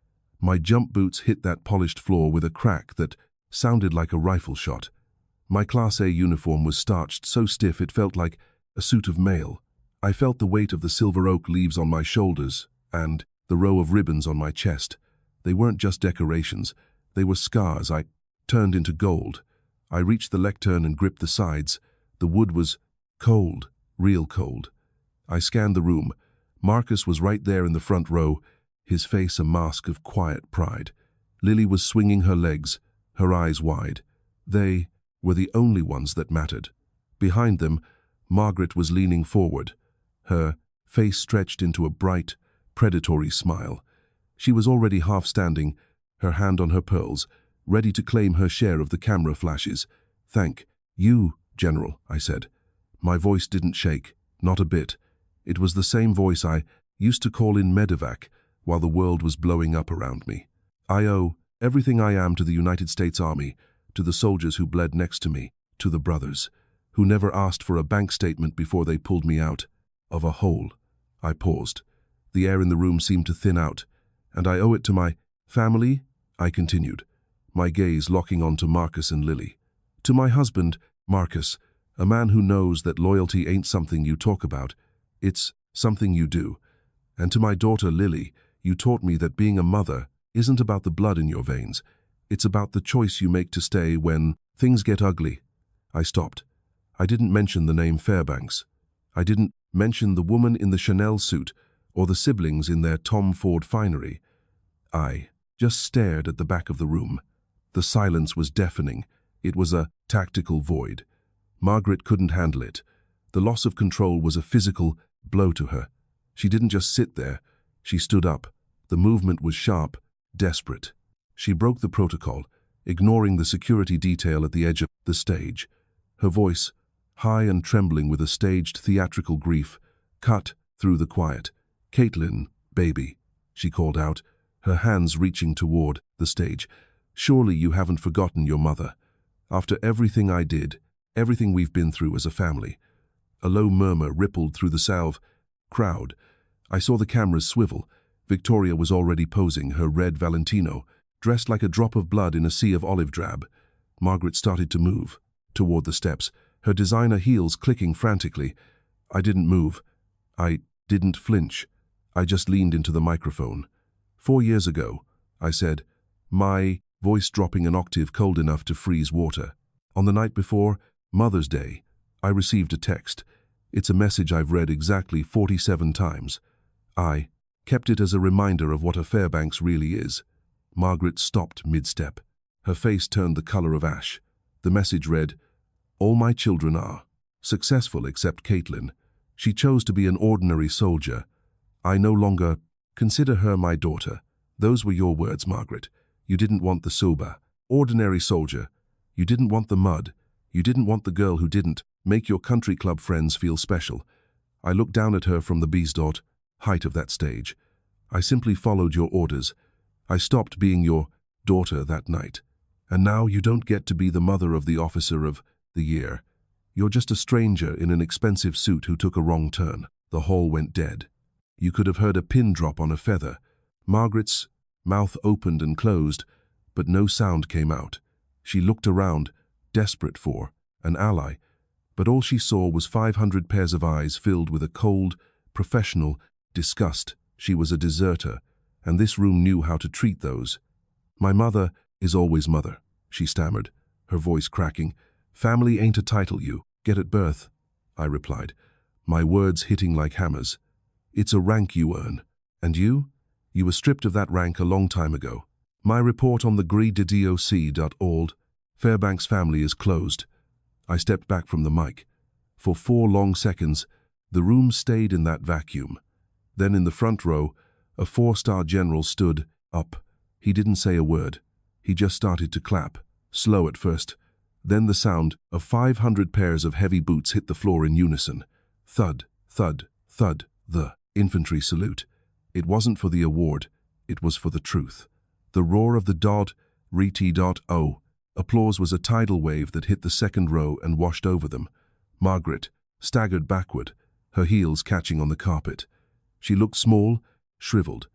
My jump boots hit that polished floor with a crack that sounded like a rifle shot. My Class A uniform was starched so stiff it felt like a suit of mail. I felt the weight of the silver oak leaves on my shoulders and the row of ribbons on my chest. They weren't just decorations. They were scars I turned into gold. I reached the lectern and gripped the sides. The wood was cold, real cold. I scanned the room. Marcus was right there in the front row, his face a mask of quiet pride. Lily was swinging her legs, her eyes wide. They were the only ones that mattered. Behind them, Margaret was leaning forward, her face stretched into a bright, predatory smile. She was already half standing, her hand on her pearls, ready to claim her share of the camera flashes. "Thank you, General," I said. My voice didn't shake, not a bit. It was the same voice I used to call in medevac while the world was blowing up around me. "I owe everything I am to the United States Army, to the soldiers who bled next to me, to the brothers. who never asked for a bank statement before they pulled me out of a hole. I paused. The air in the room seemed to thin out. And I owe it to my family, I continued, my gaze locking onto Marcus and Lily. To my husband, Marcus, a man who knows that loyalty ain't something you talk about, it's something you do. And to my daughter, Lily, you taught me that being a mother isn't about the blood in your veins. It's about the choice you make to stay when things get ugly. I stopped. I didn't mention the name Fairbanks. I didn't mention the woman in the Chanel suit or the siblings in their Tom Ford finery. I just stared at the back of the room. The silence was deafening. It was a tactical void. Margaret couldn't handle it. The loss of control was a physical blow to her. She didn't just sit there. She stood up. The movement was sharp, desperate. She broke the protocol, ignoring the security detail at the edge of the stage. Her voice, high and trembling with a staged theatrical grief, cut through the quiet. "Caitlin, baby," she called out, her hands reaching toward the stage. "Surely you haven't forgotten your mother. After everything I did, everything we've been through as a family." A low murmur rippled through the salve crowd. I saw the cameras swivel. Victoria was already posing, her red Valentino, dressed like a drop of blood in a sea of olive drab. Margaret started to move toward the steps, her designer heels clicking frantically. I didn't move. I didn't flinch. I just leaned into the microphone. 4 years ago, I said, my voice dropping an octave cold enough to freeze water. On the night before Mother's Day, I received a text. It's a message I've read exactly 47 times. I kept it as a reminder of what a Fairbanks really is. Margaret stopped mid-step. Her face turned the color of ash. The message read, "All my children are successful except Caitlin. She chose to be an ordinary soldier. I no longer consider her my daughter." Those were your words, Margaret. You didn't want the sober, ordinary soldier. You didn't want the mud. You didn't want the girl who didn't make your country club friends feel special. I looked down at her from the bee's dot height of that stage. I simply followed your orders. I stopped being your daughter that night. And now you don't get to be the mother of the officer of the year. You're just a stranger in an expensive suit who took a wrong turn. The hall went dead. You could have heard a pin drop on a feather. Margaret's mouth opened and closed, but no sound came out. She looked around, desperate for an ally, but all she saw was 500 pairs of eyes filled with a cold, professional disgust. She was a deserter, and this room knew how to treat those. "My mother is always mother," she stammered, her voice cracking. "Family ain't a title you get at birth," I replied, my words hitting like hammers. "It's a rank you earn. And you? You were stripped of that rank a long time ago. My report on the GREDDOC.org, Fairbanks family is closed." I stepped back from the mic. For 4 long seconds, the room stayed in that vacuum. Then in the front row, a 4-star general stood up. He didn't say a word. He just started to clap, slow at first. Then the sound of 500 pairs of heavy boots hit the floor in unison. Thud, thud, thud, the infantry salute. It wasn't for the award, it was for the truth. The roar of the RET.O. Applause was a tidal wave that hit the second row and washed over them. Margaret staggered backward, her heels catching on the carpet. She looked small, shriveled.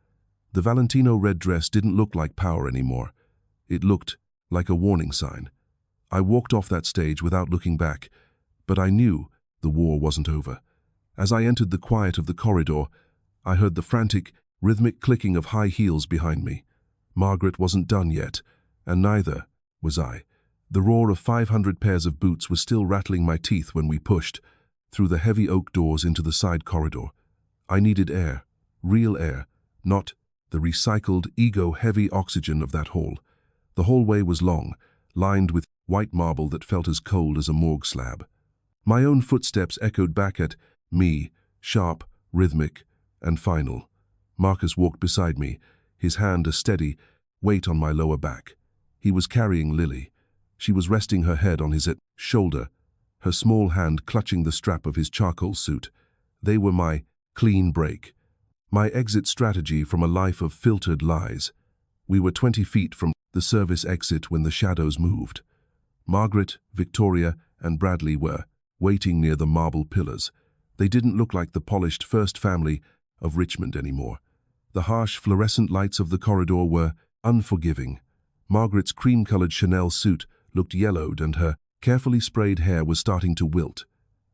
The Valentino red dress didn't look like power anymore. It looked like a warning sign. I walked off that stage without looking back, but I knew the war wasn't over. As I entered the quiet of the corridor, I heard the frantic, rhythmic clicking of high heels behind me. Margaret wasn't done yet, and neither was I. The roar of 500 pairs of boots was still rattling my teeth when we pushed through the heavy oak doors into the side corridor. I needed air, real air, not the recycled, ego-heavy oxygen of that hall. The hallway was long, lined with white marble that felt as cold as a morgue slab. My own footsteps echoed back at me, sharp, rhythmic, and final. Marcus walked beside me, his hand a steady weight on my lower back. He was carrying Lily. She was resting her head on his shoulder, her small hand clutching the strap of his charcoal suit. They were my clean break, my exit strategy from a life of filtered lies. We were 20 feet from the service exit when the shadows moved. Margaret, Victoria, and Bradley were waiting near the marble pillars. They didn't look like the polished first family of Richmond anymore. The harsh fluorescent lights of the corridor were unforgiving. Margaret's cream-colored Chanel suit looked yellowed and her carefully sprayed hair was starting to wilt.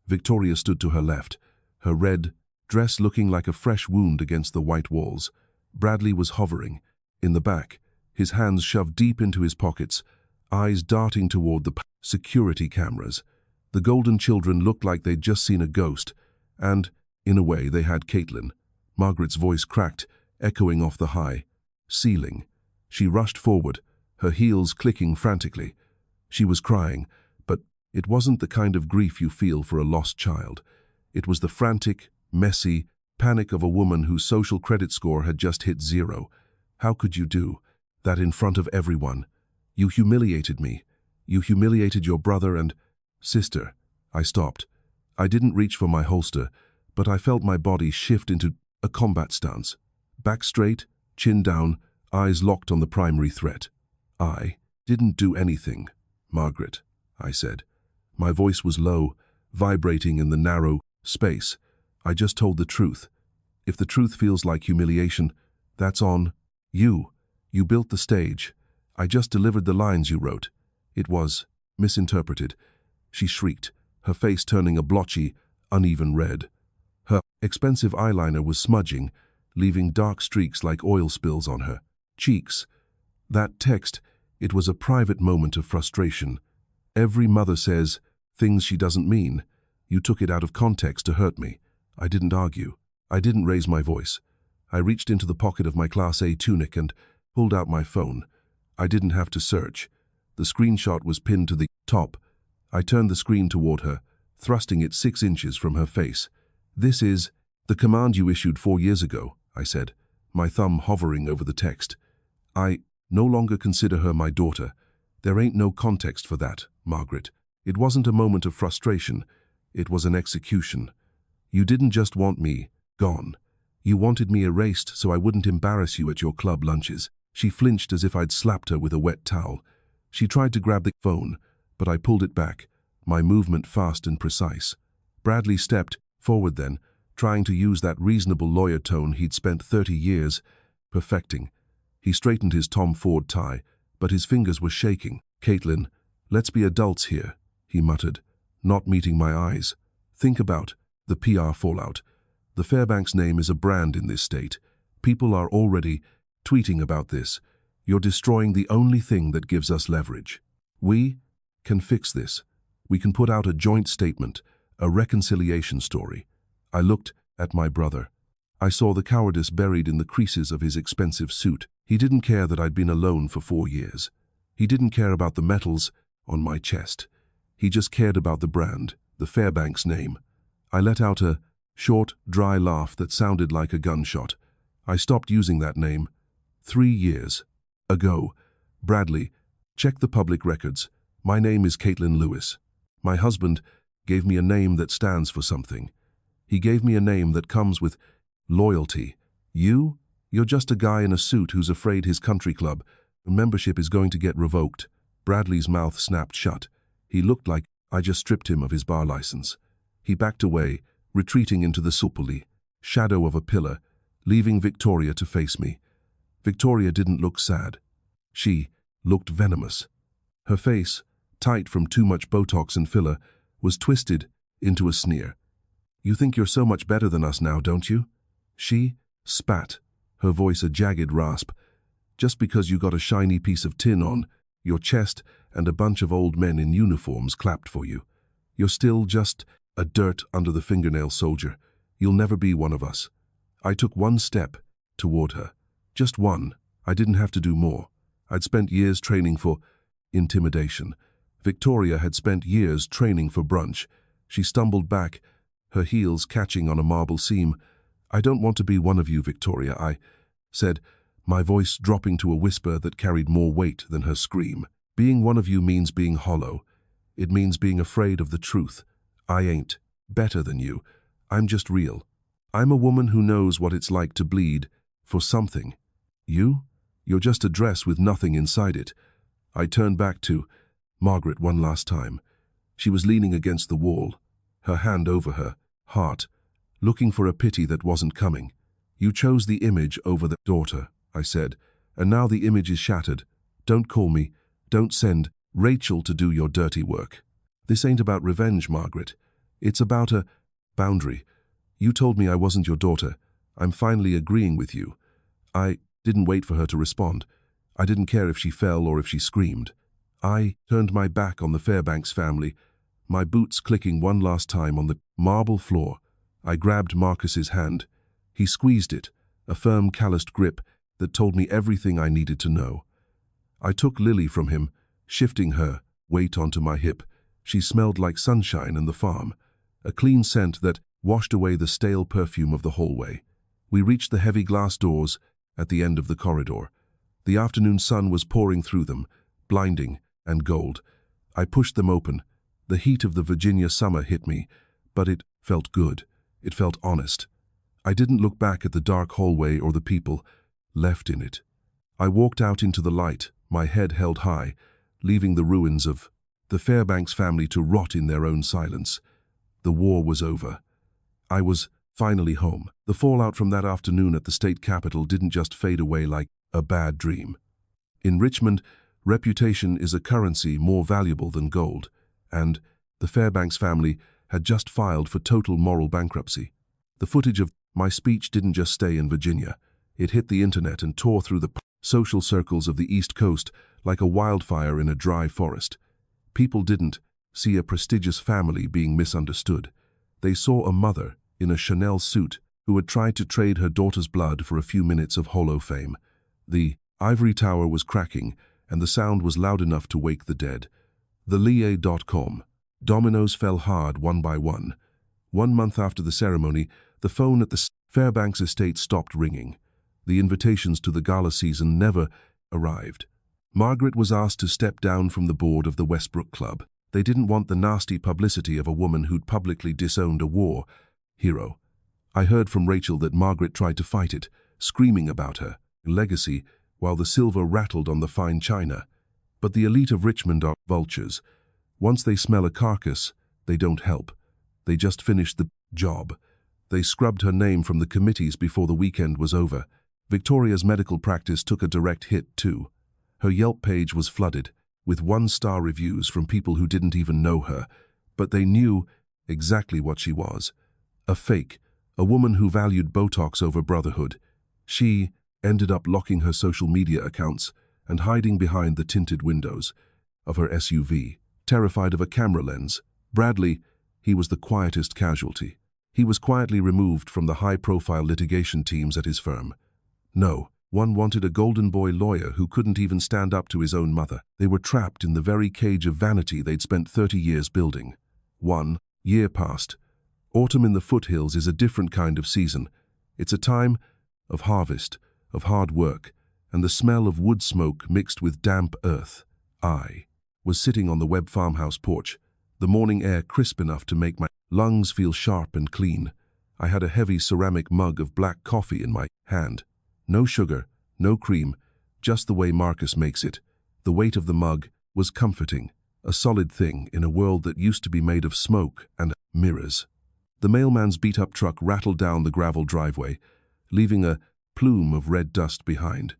Victoria stood to her left, her red dress looking like a fresh wound against the white walls. Bradley was hovering, in the back, his hands shoved deep into his pockets, eyes darting toward the security cameras. The golden children looked like they'd just seen a ghost, and, in a way, they had Caitlin. Margaret's voice cracked, echoing off the high ceiling. She rushed forward, her heels clicking frantically. She was crying, but it wasn't the kind of grief you feel for a lost child. It was the frantic, messy panic of a woman whose social credit score had just hit 0. How could you do that in front of everyone? You humiliated me. You humiliated your brother and sister. I stopped. I didn't reach for my holster, but I felt my body shift into a combat stance. Back straight, chin down, eyes locked on the primary threat. I didn't do anything, Margaret, I said. My voice was low, vibrating in the narrow space. I just told the truth. If the truth feels like humiliation, that's on you. You built the stage. I just delivered the lines you wrote. It was misinterpreted. She shrieked, her face turning a blotchy, uneven red. Her expensive eyeliner was smudging, leaving dark streaks like oil spills on her cheeks. That text, it was a private moment of frustration. Every mother says things she doesn't mean. You took it out of context to hurt me. I didn't argue. I didn't raise my voice. I reached into the pocket of my Class A tunic and pulled out my phone. I didn't have to search. The screenshot was pinned to the top. I turned the screen toward her, thrusting it 6 inches from her face. This is the command you issued 4 years ago, I said, my thumb hovering over the text. I no longer consider her my daughter. There ain't no context for that, Margaret. It wasn't a moment of frustration. It was an execution. You didn't just want me gone. You wanted me erased so I wouldn't embarrass you at your club lunches. She flinched as if I'd slapped her with a wet towel. She tried to grab the phone, but I pulled it back, my movement fast and precise. Bradley stepped forward then, trying to use that reasonable lawyer tone he'd spent 30 years perfecting. He straightened his Tom Ford tie, but his fingers were shaking. Caitlin, let's be adults here, he muttered, not meeting my eyes. Think about the PR fallout. The Fairbanks name is a brand in this state. People are already tweeting about this. You're destroying the only thing that gives us leverage. We can fix this. We can put out a joint statement, a reconciliation story. I looked at my brother. I saw the cowardice buried in the creases of his expensive suit. He didn't care that I'd been alone for 4 years. He didn't care about the medals on my chest. He just cared about the brand, the Fairbanks name. I let out a short, dry laugh that sounded like a gunshot. I stopped using that name 3 years ago. Bradley, check the public records. My name is Caitlin Lewis. My husband gave me a name that stands for something. He gave me a name that comes with loyalty. You're just a guy in a suit who's afraid his country club membership is going to get revoked. Bradley's mouth snapped shut. He looked like I just stripped him of his bar license. He backed away, retreating into the supuli, shadow of a pillar, leaving Victoria to face me. Victoria didn't look sad. She looked venomous. Her face, tight from too much Botox and filler, was twisted into a sneer. You think you're so much better than us now, don't you? She spat, her voice a jagged rasp. Just because you got a shiny piece of tin on your chest and a bunch of old men in uniforms clapped for you. You're still just a dirt under the fingernail soldier. You'll never be one of us. I took one step toward her. Just one. I didn't have to do more. I'd spent years training for intimidation. Victoria had spent years training for brunch. She stumbled back, her heels catching on a marble seam. I don't want to be one of you, Victoria, I said, my voice dropping to a whisper that carried more weight than her scream. Being one of you means being hollow. It means being afraid of the truth. I ain't better than you. I'm just real. I'm a woman who knows what it's like to bleed for something. You're just a dress with nothing inside it. I turned back to Margaret one last time. She was leaning against the wall, her hand over her heart, looking for a pity that wasn't coming. "You chose the image over the daughter," I said, "and now the image is shattered. Don't call me. Don't send Rachel to do your dirty work. This ain't about revenge, Margaret. It's about a boundary. You told me I wasn't your daughter. I'm finally agreeing with you." I didn't wait for her to respond. I didn't care if she fell or if she screamed. I turned my back on the Fairbanks family, my boots clicking one last time on the marble floor. I grabbed Marcus's hand. He squeezed it, a firm, calloused grip that told me everything I needed to know. I took Lily from him, shifting her weight onto my hip. She smelled like sunshine and the farm, a clean scent that washed away the stale perfume of the hallway. We reached the heavy glass doors at the end of the corridor. The afternoon sun was pouring through them, blinding and gold. I pushed them open. The heat of the Virginia summer hit me, but it felt good. It felt honest. I didn't look back at the dark hallway or the people left in it. I walked out into the light, my head held high, leaving the ruins of the Fairbanks family to rot in their own silence. The war was over. I was finally home. The fallout from that afternoon at the state capitol didn't just fade away like a bad dream. In Richmond, reputation is a currency more valuable than gold, and the Fairbanks family had just filed for total moral bankruptcy. The footage of my speech didn't just stay in Virginia. It hit the internet and tore through the social circles of the East Coast like a wildfire in a dry forest. People didn't see a prestigious family being misunderstood. They saw a mother in a Chanel suit who had tried to trade her daughter's blood for a few minutes of hollow fame. The ivory tower was cracking, and the sound was loud enough to wake the dead. The Lie.com. Dominoes fell hard one by one. 1 month after the ceremony, the phone at the Fairbanks estate stopped ringing. The invitations to the gala season never arrived. Margaret was asked to step down from the board of the Westbrook Club. They didn't want the nasty publicity of a woman who'd publicly disowned a war hero. I heard from Rachel that Margaret tried to fight it, screaming about her legacy while the silver rattled on the fine china. But the elite of Richmond are vultures. Once they smell a carcass, they don't help. They just finished the job. They scrubbed her name from the committees before the weekend was over. Victoria's medical practice took a direct hit too. Her Yelp page was flooded with 1-star reviews from people who didn't even know her, but they knew exactly what she was. A fake, a woman who valued Botox over brotherhood. She ended up locking her social media accounts and hiding behind the tinted windows of her SUV, terrified of a camera lens. Bradley, he was the quietest casualty. He was quietly removed from the high-profile litigation teams at his firm. No, one wanted a golden boy lawyer who couldn't even stand up to his own mother. They were trapped in the very cage of vanity they'd spent 30 years building. 1 year passed. Autumn in the foothills is a different kind of season. It's a time of harvest, of hard work, and the smell of wood smoke mixed with damp earth. I was sitting on the Webb farmhouse porch, the morning air crisp enough to make my lungs feel sharp and clean. I had a heavy ceramic mug of black coffee in my hand. No sugar, no cream, just the way Marcus makes it. The weight of the mug was comforting, a solid thing in a world that used to be made of smoke and mirrors. The mailman's beat-up truck rattled down the gravel driveway, leaving a plume of red dust behind.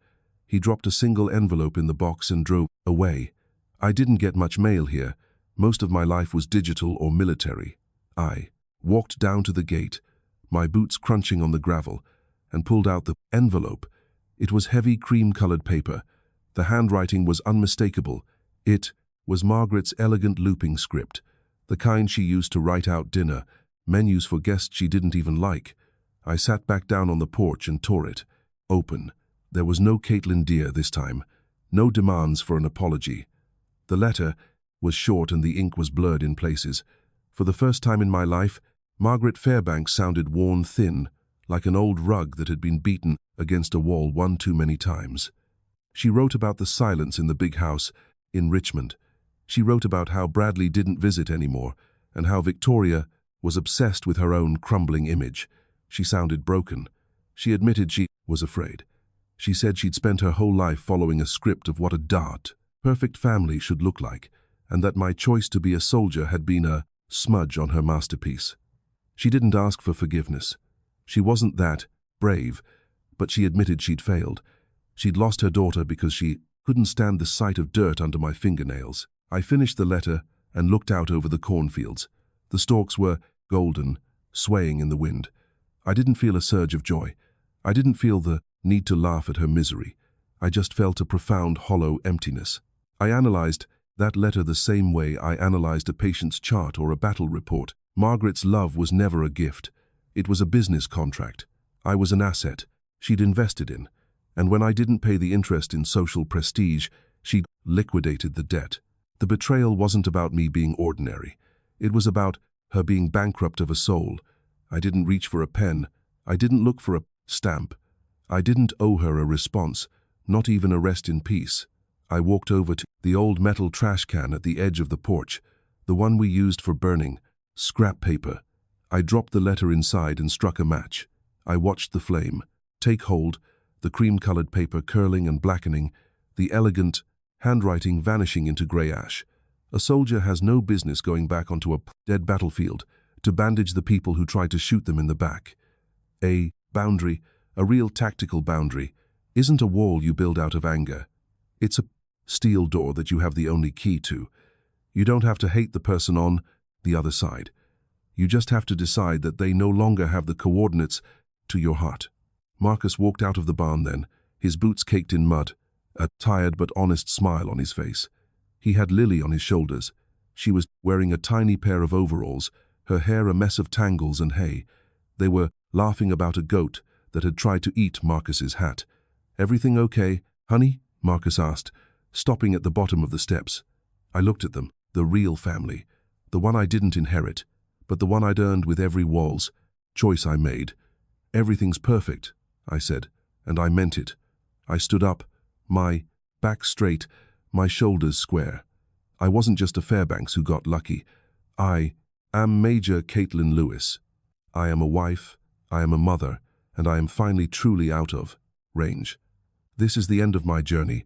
He dropped a single envelope in the box and drove away. I didn't get much mail here. Most of my life was digital or military. I walked down to the gate, my boots crunching on the gravel, and pulled out the envelope. It was heavy cream-colored paper. The handwriting was unmistakable. It was Margaret's elegant looping script, the kind she used to write out dinner, menus for guests she didn't even like. I sat back down on the porch and tore it open. There was no Caitlin Deer this time, no demands for an apology. The letter was short and the ink was blurred in places. For the first time in my life, Margaret Fairbanks sounded worn thin, like an old rug that had been beaten against a wall one too many times. She wrote about the silence in the big house in Richmond. She wrote about how Bradley didn't visit anymore and how Victoria was obsessed with her own crumbling image. She sounded broken. She admitted she was afraid. She said she'd spent her whole life following a script of what a perfect family should look like, and that my choice to be a soldier had been a smudge on her masterpiece. She didn't ask for forgiveness. She wasn't that brave, but she admitted she'd failed. She'd lost her daughter because she couldn't stand the sight of dirt under my fingernails. I finished the letter and looked out over the cornfields. The stalks were golden, swaying in the wind. I didn't feel a surge of joy. I didn't feel the need to laugh at her misery. I just felt a profound, hollow emptiness. I analyzed that letter the same way I analyzed a patient's chart or a battle report. Margaret's love was never a gift. It was a business contract. I was an asset she'd invested in. And when I didn't pay the interest in social prestige, she'd liquidated the debt. The betrayal wasn't about me being ordinary. It was about her being bankrupt of a soul. I didn't reach for a pen. I didn't look for a stamp. I didn't owe her a response, not even a rest in peace. I walked over to the old metal trash can at the edge of the porch, the one we used for burning scrap paper. I dropped the letter inside and struck a match. I watched the flame take hold, the cream-colored paper curling and blackening, the elegant handwriting vanishing into grey ash. A soldier has no business going back onto a dead battlefield to bandage the people who try to shoot them in the back. A boundary, a real tactical boundary, isn't a wall you build out of anger. It's a steel door that you have the only key to. You don't have to hate the person on the other side. You just have to decide that they no longer have the coordinates to your heart. Marcus walked out of the barn then, his boots caked in mud, a tired but honest smile on his face. He had Lily on his shoulders. She was wearing a tiny pair of overalls, her hair a mess of tangles and hay. They were laughing about a goat that had tried to eat Marcus's hat. "Everything okay, honey?" Marcus asked, stopping at the bottom of the steps. I looked at them, the real family, the one I didn't inherit, but the one I'd earned with every choice I made. "Everything's perfect," I said, and I meant it. I stood up, my back straight, my shoulders square. I wasn't just a Fairbanks who got lucky. I am Major Caitlin Lewis. I am a wife, I am a mother, and I am finally truly out of range. This is the end of my journey,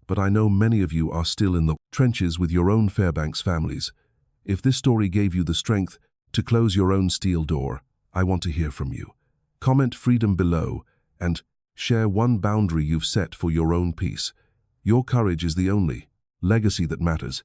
but I know many of you are still in the trenches with your own Fairbanks families. If this story gave you the strength to close your own steel door, I want to hear from you. Comment freedom below and share one boundary you've set for your own peace. Your courage is the only legacy that matters.